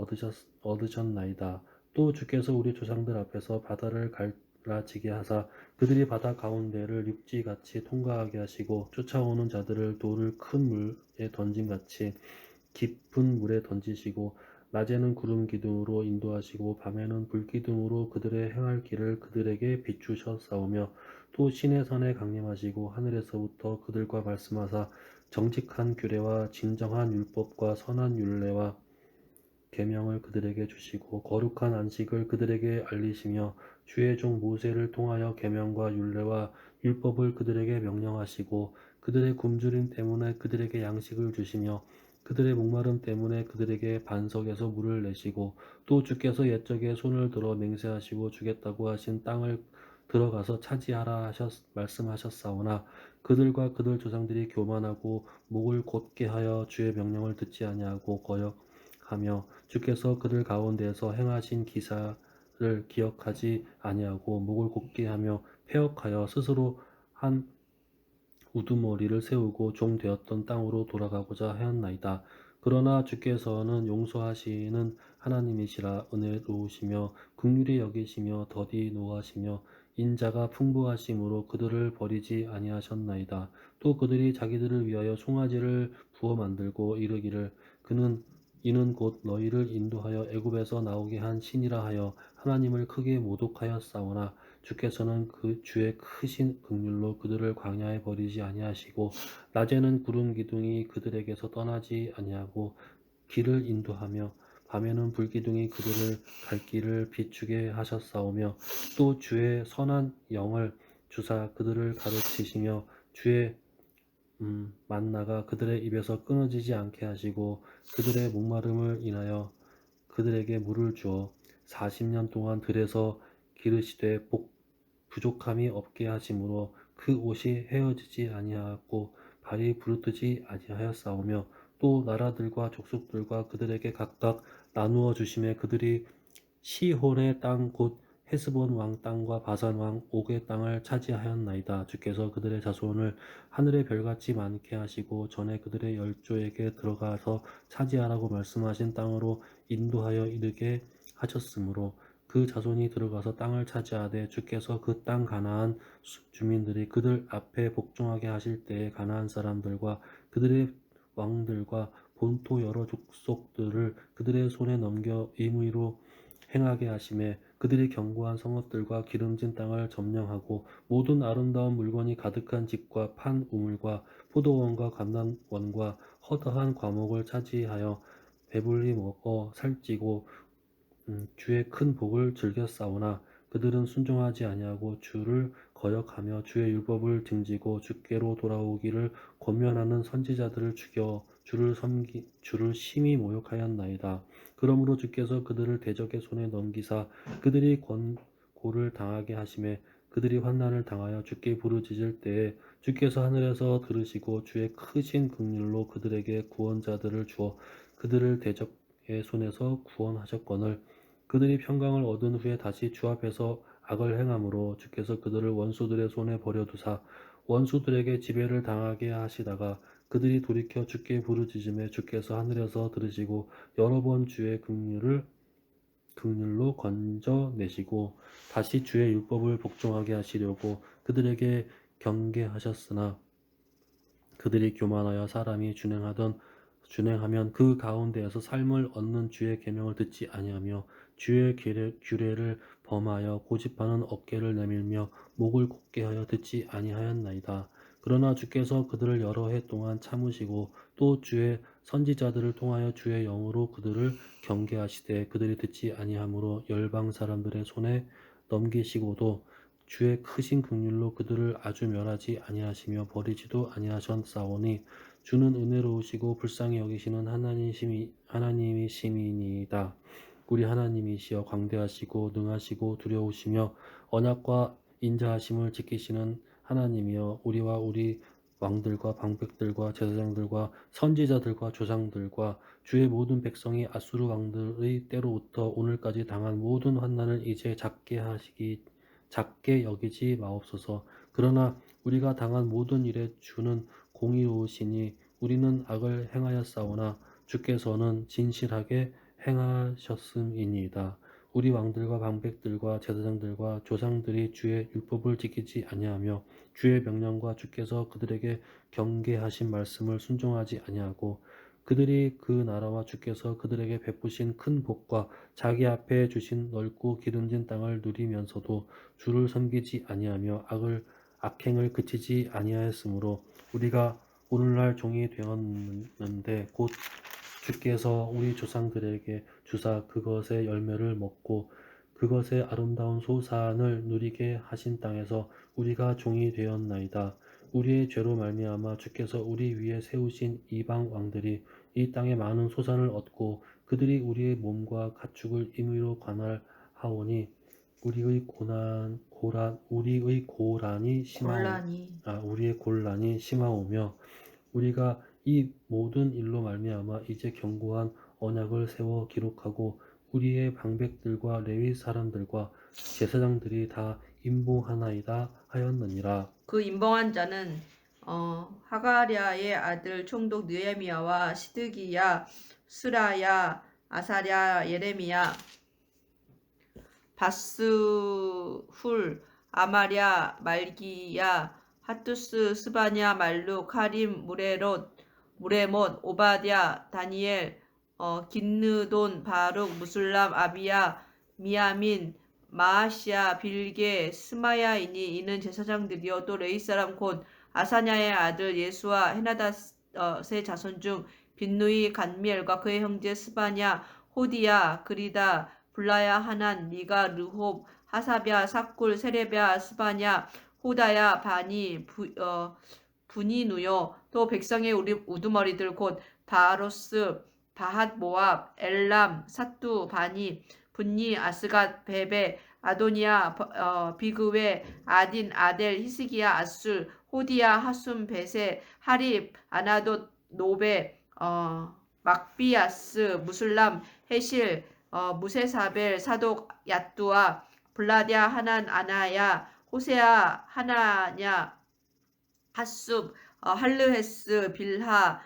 얻으셨나이다. 또 주께서 우리 조상들 앞에서 바다를 갈라지게 하사 그들이 바다 가운데를 육지같이 통과하게 하시고 쫓아오는 자들을 돌을 큰 물에 던짐같이 깊은 물에 던지시고 낮에는 구름 기둥으로 인도하시고 밤에는 불 기둥으로 그들의 행할 길을 그들에게 비추셨사오며 또 시내 산에 강림하시고 하늘에서부터 그들과 말씀하사 정직한 규례와 진정한 율법과 선한 율례와 계명을 그들에게 주시고 거룩한 안식을 그들에게 알리시며 주의 종 모세를 통하여 계명과 율례와 율법을 그들에게 명령하시고 그들의 굶주림 때문에 그들에게 양식을 주시며 그들의 목마름 때문에 그들에게 반석에서 물을 내시고 또 주께서 옛적에 손을 들어 맹세하시고 주겠다고 하신 땅을 들어가서 차지하라 말씀하셨사오나 그들과 그들 조상들이 교만하고 목을 곧게 하여 주의 명령을 듣지 아니하고 거역하며 주께서 그들 가운데에서 행하신 기사를 기억하지 아니하고 목을 곧게 하며 패역하여 스스로 한 우두머리를 세우고 종 되었던 땅으로 돌아가고자 하였나이다. 그러나 주께서는 용서하시는 하나님이시라 은혜로우시며 긍휼히 여기시며 더디 노하시며 인자가 풍부하심으로 그들을 버리지 아니하셨나이다. 또 그들이 자기들을 위하여 송아지를 부어 만들고 이르기를 이는 곧 너희를 인도하여 애굽에서 나오게 한 신이라 하여 하나님을 크게 모독하였사오나 주께서는 그 주의 크신 긍휼로 그들을 광야에 버리지 아니하시고 낮에는 구름 기둥이 그들에게서 떠나지 아니하고 길을 인도하며 밤에는 불 기둥이 그들을 갈 길을 비추게 하셨사오며 또 주의 선한 영을 주사 그들을 가르치시며 주의 만나가 그들의 입에서 끊어지지 않게 하시고 그들의 목마름을 인하여 그들에게 물을 주어 40년 동안 들에서 기르시되 부족함이 없게 하심으로 그 옷이 헤어지지 아니하고 발이 부르뜨지 아니하였사오며 또 나라들과 족속들과 그들에게 각각 나누어 주심에 그들이 시혼의 땅 곧 헤스본 왕 땅과 바산 왕 옥의 땅을 차지하였나이다. 주께서 그들의 자손을 하늘의 별같이 많게 하시고 전에 그들의 열조에게 들어가서 차지하라고 말씀하신 땅으로 인도하여 이르게 하셨으므로 그 자손이 들어가서 땅을 차지하되 주께서 그 땅 가나안 주민들이 그들 앞에 복종하게 하실 때에 가나안 사람들과 그들의 왕들과 본토 여러 족속들을 그들의 손에 넘겨 임의로 행하게 하심에 그들이 견고한 성읍들과 기름진 땅을 점령하고 모든 아름다운 물건이 가득한 집과 판 우물과 포도원과 감람원과 허다한 과목을 차지하여 배불리 먹어 살찌고 주의 큰 복을 즐겼사오나 그들은 순종하지 아니하고 주를 거역하며 주의 율법을 등지고 주께로 돌아오기를 권면하는 선지자들을 죽여 주를 심히 모욕하였나이다. 그러므로 주께서 그들을 대적의 손에 넘기사 그들이 권고를 당하게 하심에 그들이 환난을 당하여 주께 부르짖을 때에 주께서 하늘에서 들으시고 주의 크신 긍휼로 그들에게 구원자들을 주어 그들을 대적의 손에서 구원하셨거늘 그들이 평강을 얻은 후에 다시 주 앞에서 악을 행함으로 주께서 그들을 원수들의 손에 버려두사 원수들에게 지배를 당하게 하시다가 그들이 돌이켜 주께 부르짖음에 주께서 하늘에서 들으시고 여러 번 주의 긍휼로 건져내시고 다시 주의 율법을 복종하게 하시려고 그들에게 경계하셨으나 그들이 교만하여 사람이 준행하면 그 가운데에서 삶을 얻는 주의 계명을 듣지 아니하며 주의 규례를 범하여 고집하는 어깨를 내밀며 목을 곧게 하여 듣지 아니하였나이다. 그러나 주께서 그들을 여러 해 동안 참으시고 또 주의 선지자들을 통하여 주의 영으로 그들을 경계하시되 그들이 듣지 아니하므로 열방 사람들의 손에 넘기시고도 주의 크신 긍휼로 그들을 아주 멸하지 아니하시며 버리지도 아니하셨사오니 주는 은혜로우시고 불쌍히 여기시는 하나님이시니이다. 우리 하나님이시여 광대하시고 능하시고 두려우시며 언약과 인자하심을 지키시는 하나님이여 우리와 우리 왕들과 방백들과 제사장들과 선지자들과 조상들과 주의 모든 백성이 아수르 왕들의 때로부터 오늘까지 당한 모든 환난을 이제 작게 여기지 마옵소서. 그러나 우리가 당한 모든 일에 주는 공의로우시니 우리는 악을 행하였사오나 주께서는 진실하게 행하셨음이니이다. 우리 왕들과 방백들과 제사장들과 조상들이 주의 율법을 지키지 아니하며 주의 명령과 주께서 그들에게 경계하신 말씀을 순종하지 아니하고 그들이 그 나라와 주께서 그들에게 베푸신 큰 복과 자기 앞에 주신 넓고 기름진 땅을 누리면서도 주를 섬기지 아니하며 악행을 그치지 아니하였으므로 우리가 오늘날 종이 되었는데 곧 주께서 우리 조상들에게 주사 그것의 열매를 먹고 그것의 아름다운 소산을 누리게 하신 땅에서 우리가 종이 되었나이다. 우리의 죄로 말미암아 주께서 우리 위에 세우신 이방 왕들이 이 땅에 많은 소산을 얻고 그들이 우리의 몸과 가축을 임의로 관할하오니 우리의 곤란이 심하오며 우리가 이 모든 일로 말미암아 이제 견고한 언약을 세워 기록하고 우리의 방백들과 레위 사람들과 제사장들이 다 임봉하나이다 하였느니라. 그 임봉한 자는 하가랴의 아들 총독 느헤미야와 시드기야, 스라야, 아사랴, 예레미야, 바스훌, 아마랴, 말기야, 하투스, 스바냐, 말룩, 하림, 무레못, 오바댜, 다니엘, 긴느돈, 바룩, 무술람, 아비야, 미야민, 마아시야, 빌게, 스마야이니 이는 제사장들이요 또 레위 사람 곧 아사냐의 아들 예수와 헤나닷의 자손 중 빈누이, 간미엘과 그의 형제 스바냐, 호디야, 그리다, 블라야, 하난, 니가, 르홉, 하사랴, 삭굴, 세레랴, 스바냐, 호다야, 바니, 분이누요 또 백성의 우두머리들 곧 바로스, 바핫 모압, 엘람, 사뚜, 바니, 분니, 아스갓, 베베, 아도니아, 비그웨, 아딘, 아델, 히스기야, 아술, 호디야, 하숨, 베세, 하립, 아나돗, 노베, 막비아스, 무술람, 헤실, 무세사벨, 사독, 야뚜아, 블라랴, 하난, 아나야, 호세아, 하나냐, 하숲, 할르헤스, 빌하,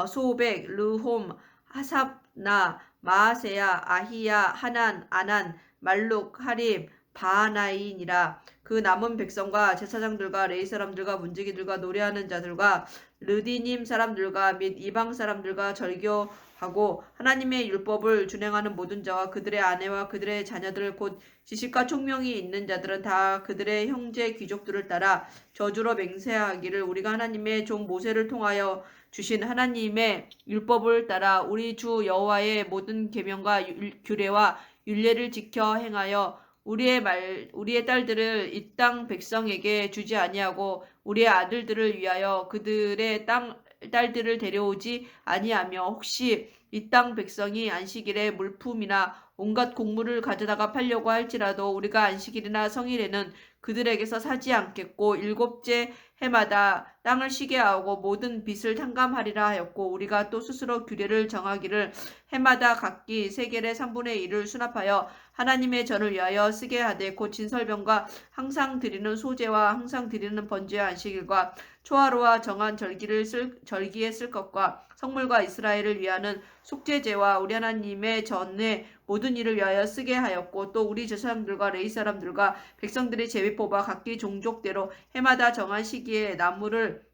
소백, 르홈, 하삽나, 마아세야, 아히야, 하난, 아난, 말룩, 하립, 바나인이라. 그 남은 백성과 제사장들과 레위 사람들과 문지기들과 노래하는 자들과 르디님 사람들과 및 이방 사람들과 절교하고 하나님의 율법을 준행하는 모든 자와 그들의 아내와 그들의 자녀들 곧 지식과 총명이 있는 자들은 다 그들의 형제 귀족들을 따라 저주로 맹세하기를 우리가 하나님의 종 모세를 통하여 주신 하나님의 율법을 따라 우리 주 여호와의 모든 계명과 규례와 율례를 지켜 행하여 우리의 딸들을 이 땅 백성에게 주지 아니하고 우리의 아들들을 위하여 그들의 딸들을 데려오지 아니하며 혹시 이 땅 백성이 안식일에 물품이나 온갖 곡물을 가져다가 팔려고 할지라도 우리가 안식일이나 성일에는 그들에게서 사지 않겠고 일곱째 해마다 땅을 쉬게 하고 모든 빚을 탕감하리라 하였고 우리가 또 스스로 규례를 정하기를 해마다 각기 세겔의 3분의 1을 수납하여 하나님의 전을 위하여 쓰게 하되 곧 진설병과 항상 드리는 소제와 항상 드리는 번제와 안식일과 초하루와 정한 절기에 쓸 것과 성물과 이스라엘을 위하는 속죄제와 우리 하나님의 전의 모든 일을 위하여 쓰게 하였고 또 우리 제사장들과 레위 사람들과 백성들이 제비 뽑아 각기 종족대로 해마다 정한 시기에 나무를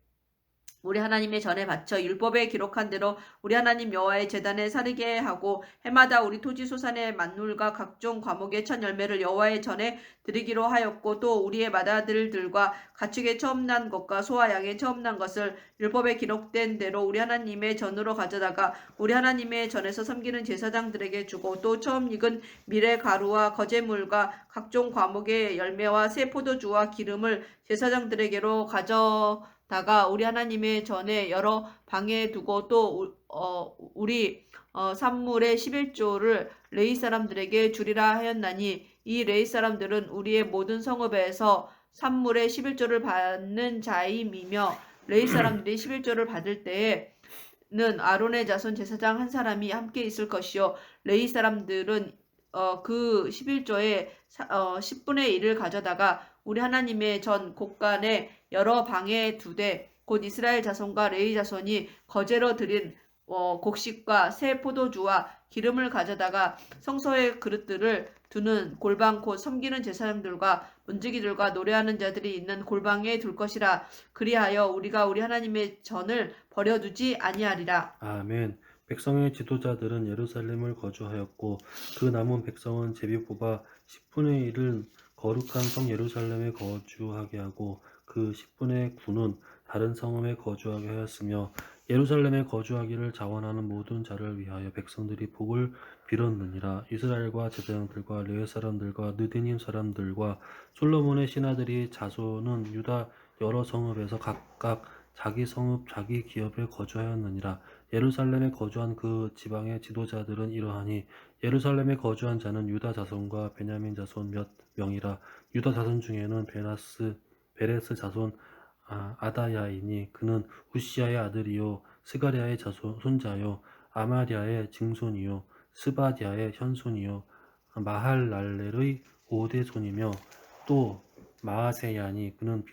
우리 하나님의 전에 바쳐 율법에 기록한 대로 우리 하나님 여호와의 제단에 사르게 하고 해마다 우리 토지 소산의 만물과 각종 과목의 첫 열매를 여호와의 전에 드리기로 하였고 또 우리의 맏아들들과 가축의 처음 난 것과 소와 양의 처음 난 것을 율법에 기록된 대로 우리 하나님의 전으로 가져다가 우리 하나님의 전에서 섬기는 제사장들에게 주고 또 처음 익은 밀의 가루와 거제물과 각종 과목의 열매와 새 포도주와 기름을 제사장들에게로 가져다가 우리 하나님의 전에 여러 방에 두고 또 우리 산물의 11조를 레위 사람들에게 주리라 하였나니 이 레위 사람들은 우리의 모든 성읍에서 산물의 11조를 받는 자임이며 레위 사람들이 11조를 받을 때에는 아론의 자손 제사장 한 사람이 함께 있을 것이요 레위 사람들은 그 11조의 10분의 1을 가져다가 우리 하나님의 전 곳간에 여러 방에 두되 곧 이스라엘 자손과 레위 자손이 거제로 드린 곡식과 새 포도주와 기름을 가져다가 성소의 그릇들을 두는 골방 곧 섬기는 제사장들과 문지기들과 노래하는 자들이 있는 골방에 둘 것이라. 그리하여 우리가 우리 하나님의 전을 버려두지 아니하리라. 아멘. 백성의 지도자들은 예루살렘을 거주하였고 그 남은 백성은 제비 뽑아 10분의 1은 거룩한 성 예루살렘에 거주하게 하고 그 10분의 9는 다른 성읍에 거주하게 하였으며 예루살렘에 거주하기를 자원하는 모든 자를 위하여 백성들이 복을 빌었느니라. 이스라엘과 제사장들과 레위 사람들과 느디님 사람들과 솔로몬의 신하들이 자손은 유다 여러 성읍에서 각각 자기 성읍 자기 기업에 거주하였느니라. 예루살렘에 거주한 그 지방의 지도자들은 이러하니 예루살렘에 거주한 자는 유다 자손과 베냐민 자손 몇 명이라. 유다 자손 중에는 베레스 자손 아다야이니 그는 우시아의 아들이요 스가랴의 손자요 아마랴의 증손이요 스바디아의 현손이요 마할랄렐의 5대 손이며 또 마아세야니 그는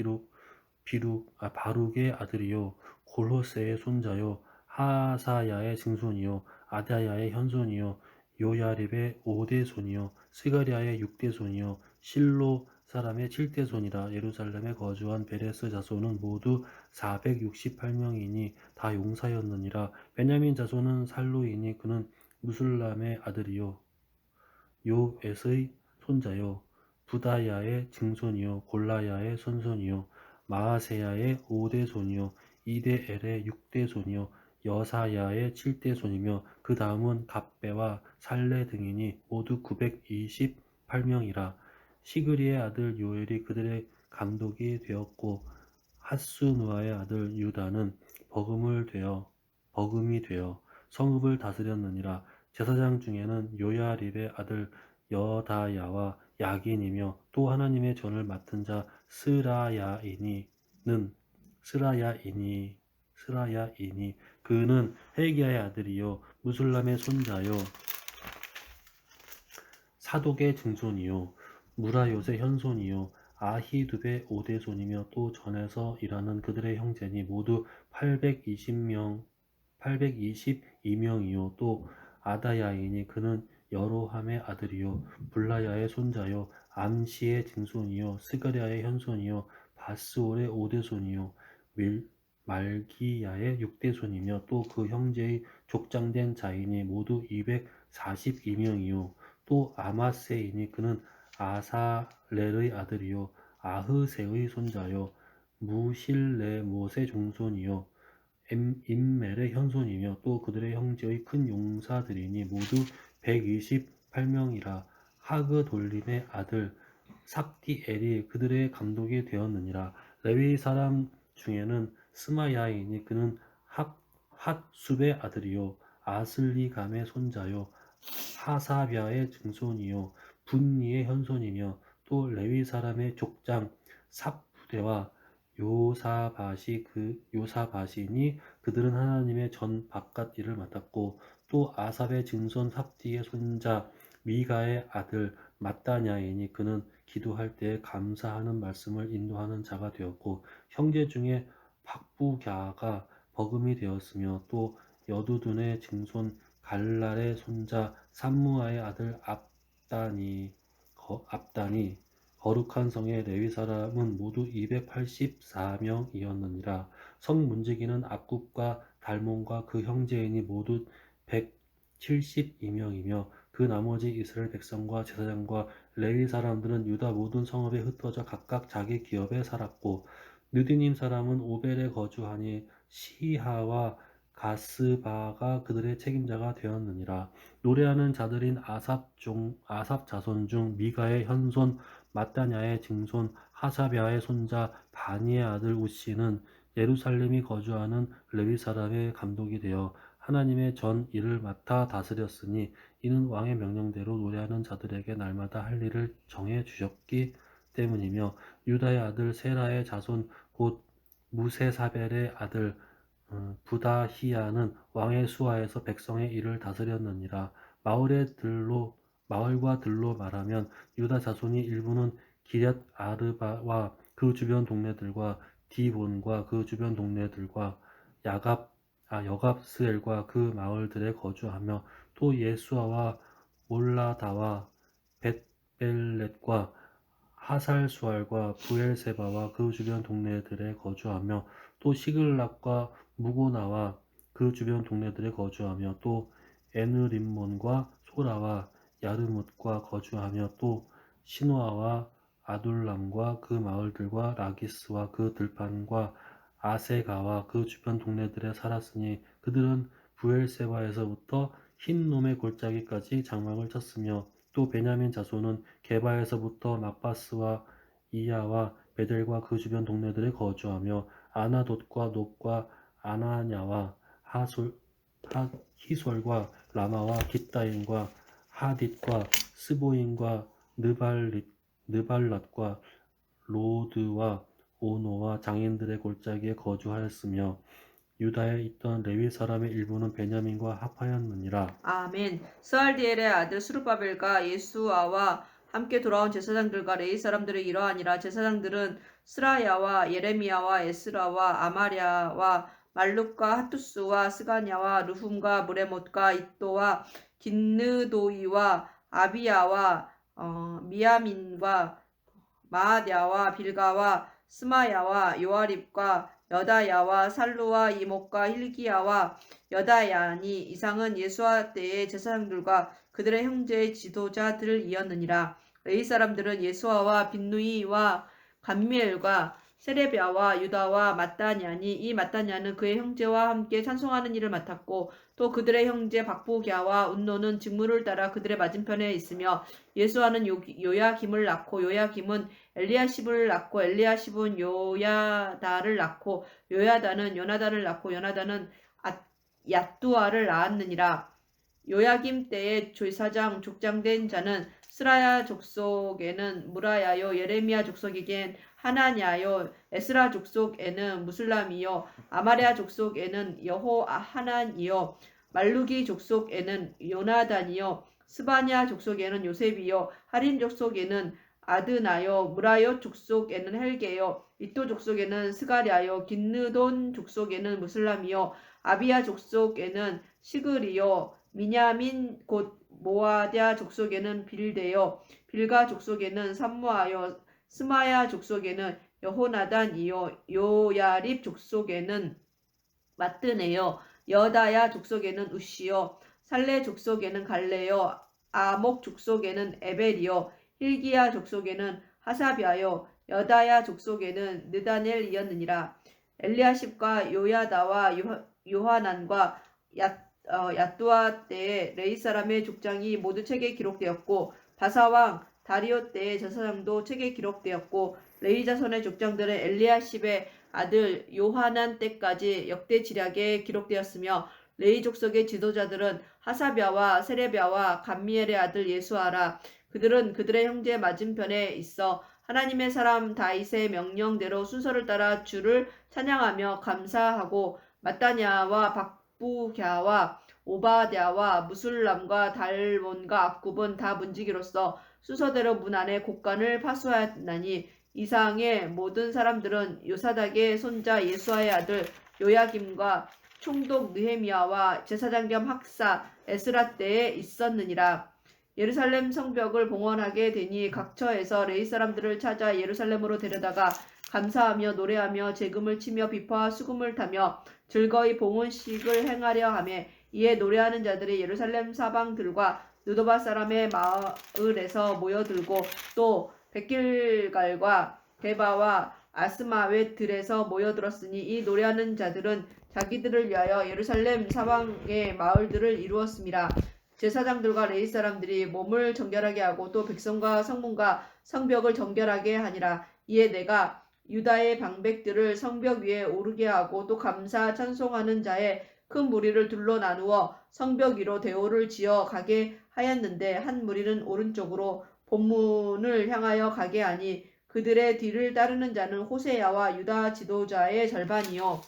바룩의 아들이요 골호세의 손자요 하사야의 증손이요 아다야의 현손이요 요야립의 5대 손이요 스가랴의 6대 손이요 실로 사람의 7대 손이라. 예루살렘에 거주한 베레스 자손은 모두 468명이니 다 용사였느니라. 베냐민 자손은 살루이니 그는 무술람의 아들이요 요엣의 손자요 부다야의 증손이요 골라야의 손손이요 마아세야의 5대 손이요 이데엘의 6대 손이요 여사야의 7대 손이며 그 다음은 갑배와 살레 등이니 모두 928명이라. 시그리의 아들 요엘이 그들의 감독이 되었고 핫수누아의 아들 유다는 버금이 되어 성읍을 다스렸느니라. 제사장 중에는 요야립의 아들 여다야와 야긴이며 또 하나님의 전을 맡은 자 스라야이니 그는 헬기야의 아들이요 무술람의 손자요 사독의 증손이요 무라요의 현손이요 아히두베 5대 손이며 또 전에서 일하는 그들의 형제니 모두 822명이요 또 아다야이니 그는 여로함의 아들이요 블라야의 손자요 암시의 증손이요 스가랴의 현손이요 바스올의 5대 손이요 말기야의 6대 손이며 또 그 형제의 족장된 자인이 모두 242명이요 또 아마세이니 그는 아사렐의 아들이요 아흐세의 손자요 무실레못의 종손이요 임멜의 현손이며 또 그들의 형제의 큰 용사들이니 모두 128명이라. 하그돌림의 아들 삭디엘이 그들의 감독이 되었느니라. 레위 사람 중에는 스마야이니 그는 핫숲의 아들이요 아슬리감의 손자요 하사랴의 증손이요 분니의 현손이며 또 레위 사람의 족장 삽부대와 요사밭이니 그들은 하나님의 전 바깥 일을 맡았고 또 아삽의 증손 삽디의 손자 미가의 아들 mat다냐이니 그는 기도할 때 감사하는 말씀을 인도하는 자가 되었고 형제 중에 박부갸가 버금이 되었으며 또 여두둔의 증손 갈랄의 손자 삼무아의 아들 압단이 거룩한 성의 레위 사람은 모두 284명이었느니라. 성 문지기는 악굽과 달몬과 그 형제인이 모두 172명이며 그 나머지 이스라엘 백성과 제사장과 레위 사람들은 유다 모든 성읍에 흩어져 각각 자기 기업에 살았고 느디님 사람은 오벨에 거주하니 시하와 가스바가 그들의 책임자가 되었느니라. 노래하는 자들인 아삽 자손 중 미가의 현손 mat다냐의 증손 하사랴의 손자 바니의 아들 우시는 예루살렘이 거주하는 레위 사람의 감독이 되어 하나님의 전 일을 맡아 다스렸으니 이는 왕의 명령대로 노래하는 자들에게 날마다 할 일을 정해 주셨기 때문이며 유다의 아들 세라의 자손 곧 무세사벨의 아들 부다히야는 왕의 수하에서 백성의 일을 다스렸느니라. 마을과 들로 말하면 유다 자손이 일부는 기럇 아르바와 그 주변 동네들과 디본과 그 주변 동네들과 여갑스엘과 그 마을들에 거주하며 또 예수아와 몰라다와 벳벨렛과 하살수알과 부엘세바와 그 주변 동네들에 거주하며 또 시글락과 무고나와 그 주변 동네들에 거주하며 또 에느림몬과 소라와 야르뭇과 거주하며 또 시노아와 아둘람과 그 마을들과 라기스와 그 들판과 아세가와 그 주변 동네들에 살았으니 그들은 부엘세바에서부터 흰놈의 골짜기까지 장막을 쳤으며 또 베냐민 자손은 게바에서부터 막바스와 이야와 베델과 그 주변 동네들에 거주하며 아나돗과 높과 아나냐와 히솔과 라마와 깃다임과 하딧과 스보임과 느발랏과 로드와 오노와 장인들의 골짜기에 거주하였으며 유다에 있던 레위 사람의 일부는 베냐민과 합하였느니라. 아멘. 스알디엘의 아들 스룹바벨과 예수아와 함께 돌아온 제사장들과 레위 사람들의 이러하니라. 제사장들은 스라야와 예레미야와 에스라와 아마랴와 말룩과 하투스와 스가냐와 르훔과 무레못과 잇도와 긴느도이와 아비야와 미야민과 마아랴와 빌가와 스마야와 요아립과 여다야와 살루와 이목과 힐기야와 여다야니 이상은 예수아 때의 제사장들과 그들의 형제의 지도자들이었느니라. 레위 사람들은 예수아와 빈누이와 감미엘과 세레비아와 유다와 마따냐니 이 마따냐는 그의 형제와 함께 찬송하는 일을 맡았고 또 그들의 형제 박보갸와 운노는 직무를 따라 그들의 맞은편에 있으며 예수아는 요야김을 낳고 요야김은 엘리야십을 낳고 엘리야십은 요야다를 낳고 요야다는 요나단을 낳고 요나단은 얏두아를 낳았느니라. 요야김 때에 제사장 족장된 자는 스라야 족속에는 무라야요 예레미야 족속에겐 하나냐요 에스라 족속에는 무슬람이요 아마랴 족속에는 여호하난이요 말루기 족속에는 요나단이요 스바냐 족속에는 요셉이요 하린 족속에는 아드나요 무라요 족속에는 헬게요 이또 족속에는 스가랴요 긴느돈 족속에는 무슬람이요 아비야 족속에는 시그리요 미냐민 곧 모아랴 족속에는 빌데요 빌가 족속에는 삼무아요 스마야 족속에는 여호나단이요 요야립 족속에는 마뜨네요 여다야 족속에는 우시요 살레 족속에는 갈레요 아목 족속에는 에벨이요 힐기야 족속에는 하사비아요 여다야 족속에는 느다넬이었느니라. 엘리야십과 요야다와 요하난과 얏두아 때에 레위 사람의 족장이 모두 책에 기록되었고 바사왕 다리오 때의 제사장도 책에 기록되었고 레위 자손의 족장들은 엘리야십의 아들 요하난 때까지 역대 지략에 기록되었으며 레위 족속의 지도자들은 하사비아와 세레비아와 감미엘의 아들 예수아라. 그들은 그들의 형제 맞은편에 있어 하나님의 사람 다윗의 명령대로 순서를 따라 주를 찬양하며 감사하고 마따냐와 박부갸와 오바댜와 무술람과 달몬과 악굽은 다 문지기로서 순서대로 문 안에 곡간을 파수하였나니 이상의 모든 사람들은 요사닥의 손자 예수아의 아들 요야김과 총독 느헤미야와 제사장 겸 학사 에스라 때에 있었느니라. 예루살렘 성벽을 봉헌하게 되니 각처에서 레위 사람들을 찾아 예루살렘으로 데려다가 감사하며 노래하며 재금을 치며 비파와 수금을 타며 즐거이 봉헌식을 행하려 하며 이에 노래하는 자들이 예루살렘 사방들과 느도바 사람의 마을에서 모여들고 또 백길갈과 게바와 아스마웻 들에서 모여들었으니 이 노래하는 자들은 자기들을 위하여 예루살렘 사방의 마을들을 이루었음이라. 제사장들과 레위 사람들이 몸을 정결하게 하고 또 백성과 성문과 성벽을 정결하게 하니라. 이에 내가 유다의 방백들을 성벽 위에 오르게 하고 또 감사 찬송하는 자의 큰 무리를 둘러 나누어 성벽 위로 대오를 지어 가게 하였는데 한 무리는 오른쪽으로 본문을 향하여 가게 하니 그들의 뒤를 따르는 자는 호세야와 유다 지도자의 절반이요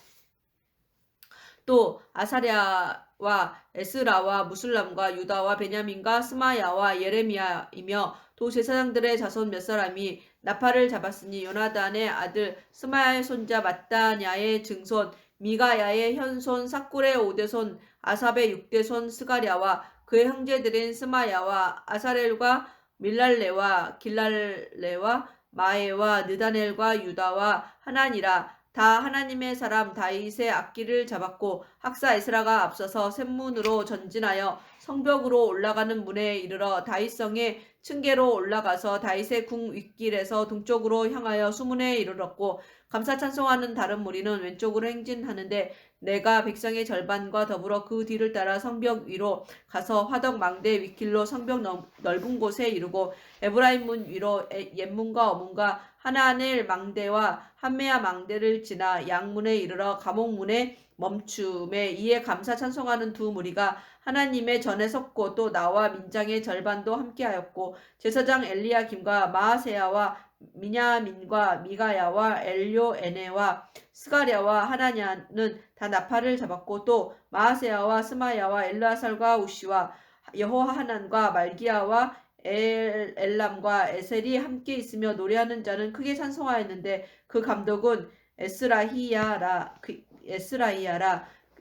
또 아사랴와 에스라와 무슬람과 유다와 베냐민과 스마야와 예레미야이며 또 제사장들의 자손 몇 사람이 나팔을 잡았으니 요나단의 아들 스마야의 손자 마따냐의 증손 미가야의 현손 삭굴의 5대손 아삽의 6대손 스가랴와 그의 형제들인 스마야와 아사렐과 밀랄레와 길랄레와 마에와 느다넬과 유다와 하나니라. 다 하나님의 사람 다윗의 앞길을 잡았고 학사 에스라가 앞서서 샘문으로 전진하여 성벽으로 올라가는 문에 이르러 다윗성의 층계로 올라가서 다윗의 궁 윗길에서 동쪽으로 향하여 수문에 이르렀고 감사 찬송하는 다른 무리는 왼쪽으로 행진하는데 내가 백성의 절반과 더불어 그 뒤를 따라 성벽 위로 가서 화덕 망대 윗길로 성벽 넓은 곳에 이르고 에브라임 문 위로 옛문과 어문과 하나넬 망대와 한메아 망대를 지나 양문에 이르러 감옥문에 멈춤에 이에 감사 찬송하는 두 무리가 하나님의 전에 섰고 또 나와 민장의 절반도 함께하였고 제사장 엘리야김과 마아세야와 미냐민과 미가야와 엘료에네와 스가랴와 하나냐는 다 나팔을 잡았고 또 마아세야와 스마야와 엘라살과 우시와 여호하난과 말기야와 엘람과 에셀이 함께 있으며 노래하는 자는 크게 찬송하였는데 그 감독은 에스라이야라.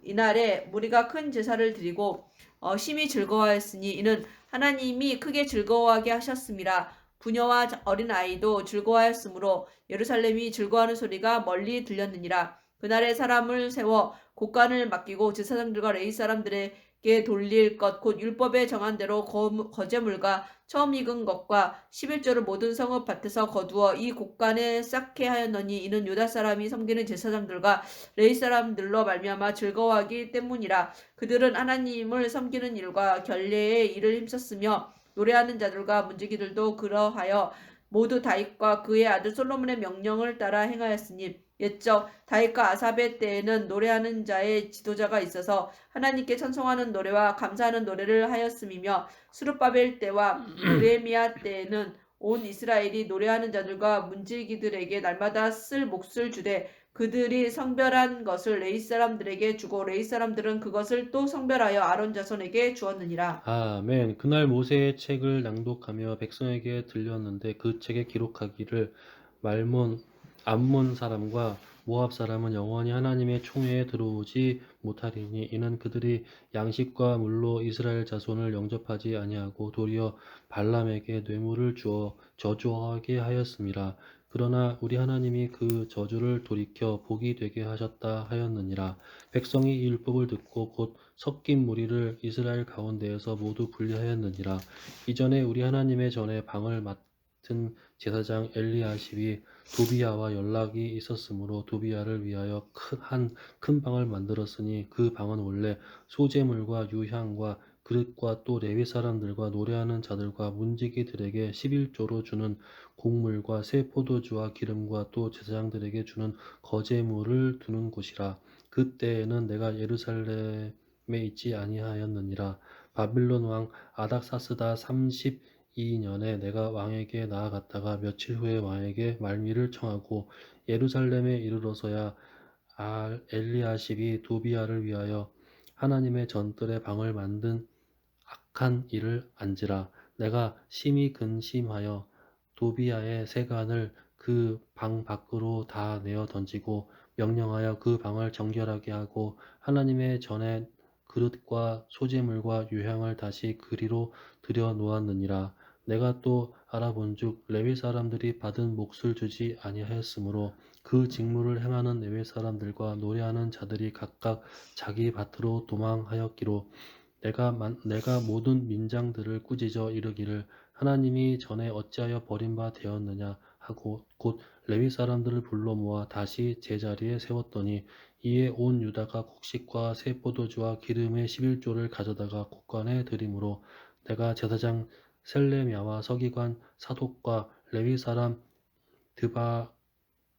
이날에 무리가 큰 제사를 드리고 심히 즐거워하였으니 이는 하나님이 크게 즐거워하게 하셨음이라. 부녀와 어린아이도 즐거워하였으므로 예루살렘이 즐거워하는 소리가 멀리 들렸느니라. 그날에 사람을 세워 곡간을 맡기고 제사장들과 레위 사람들에게 돌릴 것 곧 율법에 정한 대로 거제물과 처음 익은 것과 11조를 모든 성읍 밭에서 거두어 이 곡간에 쌓게 하였노니 이는 유다 사람이 섬기는 제사장들과 레위 사람들로 말미암아 즐거워하기 때문이라. 그들은 하나님을 섬기는 일과 결례의 일을 힘썼으며 노래하는 자들과 문지기들도 그러하여 모두 다윗과 그의 아들 솔로몬의 명령을 따라 행하였으니 옛적 다윗과 아삽의 때에는 노래하는 자의 지도자가 있어서 하나님께 찬송하는 노래와 감사하는 노래를 하였음이며 스룹바벨 때와 느헤미야 때에는 온 이스라엘이 노래하는 자들과 문지기들에게 날마다 쓸 몫을 주되 그들이 성별한 것을 레위 사람들에게 주고 레위 사람들은 그것을 또 성별하여 아론 자손에게 주었느니라. 아멘. 그날 모세의 책을 낭독하며 백성에게 들렸는데 그 책에 기록하기를 암몬 사람과 모압 사람은 영원히 하나님의 총회에 들어오지 못하리니 이는 그들이 양식과 물로 이스라엘 자손을 영접하지 아니하고 도리어 발람에게 뇌물을 주어 저주하게 하였음이라. 그러나 우리 하나님이 그 저주를 돌이켜 복이 되게 하셨다 하였느니라. 백성이 이 율법을 듣고 곧 섞인 무리를 이스라엘 가운데에서 모두 분리하였느니라. 이전에 우리 하나님의 전에 방을 맡은 제사장 엘리야십이 도비야와 연락이 있었으므로 도비야를 위하여 큰 방을 만들었으니 그 방은 원래 소재물과 유향과 그릇과 또 레위 사람들과 노래하는 자들과 문지기들에게 11조로 주는 곡물과 새 포도주와 기름과 또 제사장들에게 주는 거제물을 두는 곳이라. 그때에는 내가 예루살렘에 있지 아니하였느니라. 바빌론 왕 아닥사스다 32년에 내가 왕에게 나아갔다가 며칠 후에 왕에게 말미를 청하고 예루살렘에 이르러서야 엘리야십이 도비야를 위하여 하나님의 전뜰에 방을 만든 악한 일을 안지라. 내가 심히 근심하여 도비야의 세간을 그 방 밖으로 다 내어 던지고 명령하여 그 방을 정결하게 하고 하나님의 전에 그릇과 소재물과 유향을 다시 그리로 들여 놓았느니라. 내가 또 알아본즉 레위 사람들이 받은 몫을 주지 아니하였으므로 그 직무를 행하는 레위 사람들과 노래하는 자들이 각각 자기 밭으로 도망하였기로 내가 모든 민장들을 꾸짖어 이르기를 하나님이 전에 어찌하여 버린 바 되었느냐 하고 곧 레위 사람들을 불러 모아 다시 제자리에 세웠더니 이에 온 유다가 곡식과 새 포도주와 기름의 11조를 가져다가 곡간에 드림으로 내가 제사장 셀레미야와 서기관 사독과 레위 사람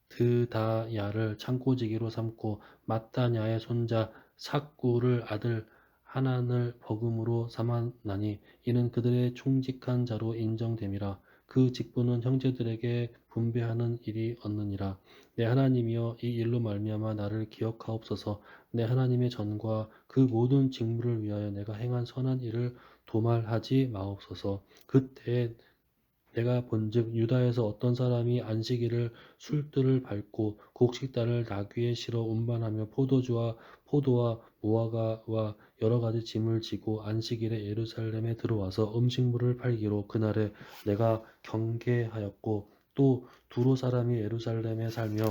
드다야를 창고지기로 삼고 마따냐의 손자 삭구를 아들 하난을 버금으로 삼았나니 이는 그들의 충직한 자로 인정됨이라. 그 직분은 형제들에게 분배하는 일이 없느니라. 내 하나님이여 이 일로 말미암아 나를 기억하옵소서. 내 하나님의 전과 그 모든 직무를 위하여 내가 행한 선한 일을 도말하지 마옵소서. 그때에 내가 본즉 유다에서 어떤 사람이 안식일을 술뜰을 밟고 곡식단을 나귀에 실어 운반하며 포도와 무화과와 여러 가지 짐을 지고 안식일에 예루살렘에 들어와서 음식물을 팔기로 그날에 내가 경계하였고 또 두로 사람이 예루살렘에 살며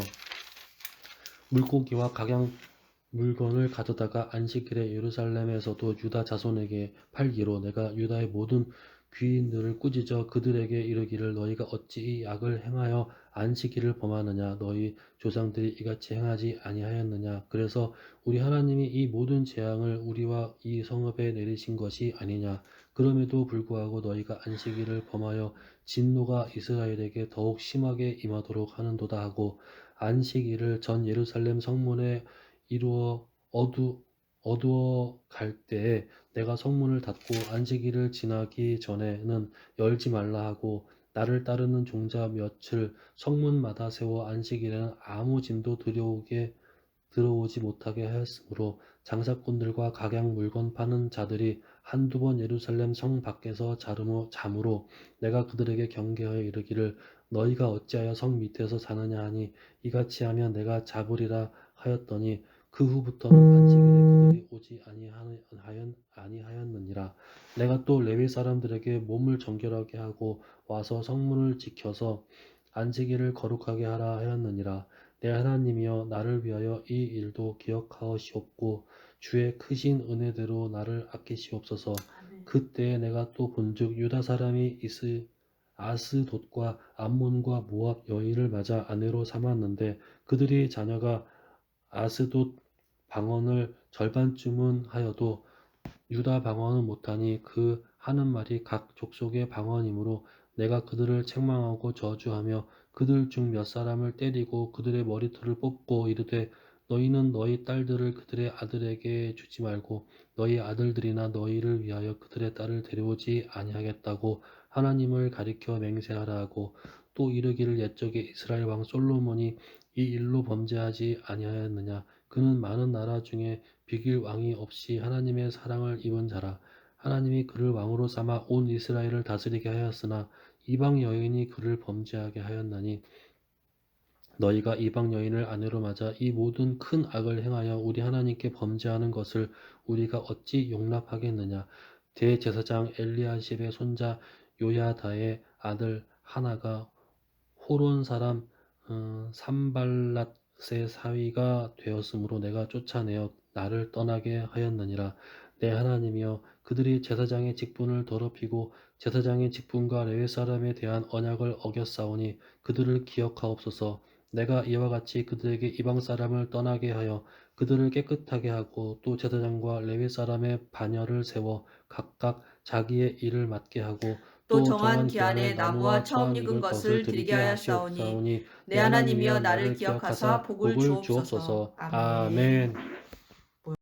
물고기와 각양 물건을 가져다가 안식일에 예루살렘에서도 유다 자손에게 팔기로 내가 유다의 모든 귀인들을 꾸짖어 그들에게 이르기를 너희가 어찌 이 악을 행하여 안식일을 범하느냐 너희 조상들이 이같이 행하지 아니하였느냐 그래서 우리 하나님이 이 모든 재앙을 우리와 이 성읍에 내리신 것이 아니냐 그럼에도 불구하고 너희가 안식일을 범하여 진노가 이스라엘에게 더욱 심하게 임하도록 하는도다 하고 안식일을 전 예루살렘 성문에 이루어 어두워 갈 때에 내가 성문을 닫고 안식일을 지나기 전에는 열지 말라 하고 나를 따르는 종자 몇을 성문마다 세워 안식일에는 아무 짐도 들어오지 못하게 하였으므로 장사꾼들과 각양 물건 파는 자들이 한두 번 예루살렘 성 밖에서 잠으로 내가 그들에게 경계하여 이르기를 너희가 어찌하여 성 밑에서 자느냐 하니 이같이 하면 내가 잡으리라 하였더니 그 후부터는 안식일에 그들이 오지 아니하였느니라. 내가 또 레위 사람들에게 몸을 정결하게 하고 와서 성문을 지켜서 안식일을 거룩하게 하라 하였느니라. 내 하나님이여 나를 위하여 이 일도 기억하시옵고 주의 크신 은혜대로 나를 아끼시옵소서. 그때에 내가 또 본즉 유다 사람이 아스돗과 암몬과 모압 여인을 맞아 아내로 삼았는데 그들이 자녀가 아스돗 방언을 절반쯤은 하여도 유다 방언은 못하니 그 하는 말이 각 족속의 방언이므로 내가 그들을 책망하고 저주하며 그들 중 몇 사람을 때리고 그들의 머리털을 뽑고 이르되 너희는 너희 딸들을 그들의 아들에게 주지 말고 너희 아들들이나 너희를 위하여 그들의 딸을 데려오지 아니하겠다고 하나님을 가리켜 맹세하라 하고 또 이르기를 옛적에 이스라엘 왕 솔로몬이 이 일로 범죄하지 아니하였느냐 그는 많은 나라 중에 비길 왕이 없이 하나님의 사랑을 입은 자라. 하나님이 그를 왕으로 삼아 온 이스라엘을 다스리게 하였으나 이방 여인이 그를 범죄하게 하였나니 너희가 이방 여인을 아내로 맞아 이 모든 큰 악을 행하여 우리 하나님께 범죄하는 것을 우리가 어찌 용납하겠느냐. 대제사장 엘리야십의 손자 요야다의 아들 하나가 호론 사람 산발랏의 사위가 되었으므로 내가 쫓아내어 나를 떠나게 하였느니라. 내 하나님이여 그들이 제사장의 직분을 더럽히고 제사장의 직분과 레위 사람에 대한 언약을 어겼사오니 그들을 기억하옵소서. 내가 이와 같이 그들에게 이방 사람을 떠나게 하여 그들을 깨끗하게 하고 또 제사장과 레위 사람의 반열을 세워 각각 자기의 일을 맡게 하고 또 정한 기한에 나무와 처음 익은 것을 드리게 하였사오니 내 하나님이여 나를 기억하사 복을 주옵소서. 아멘.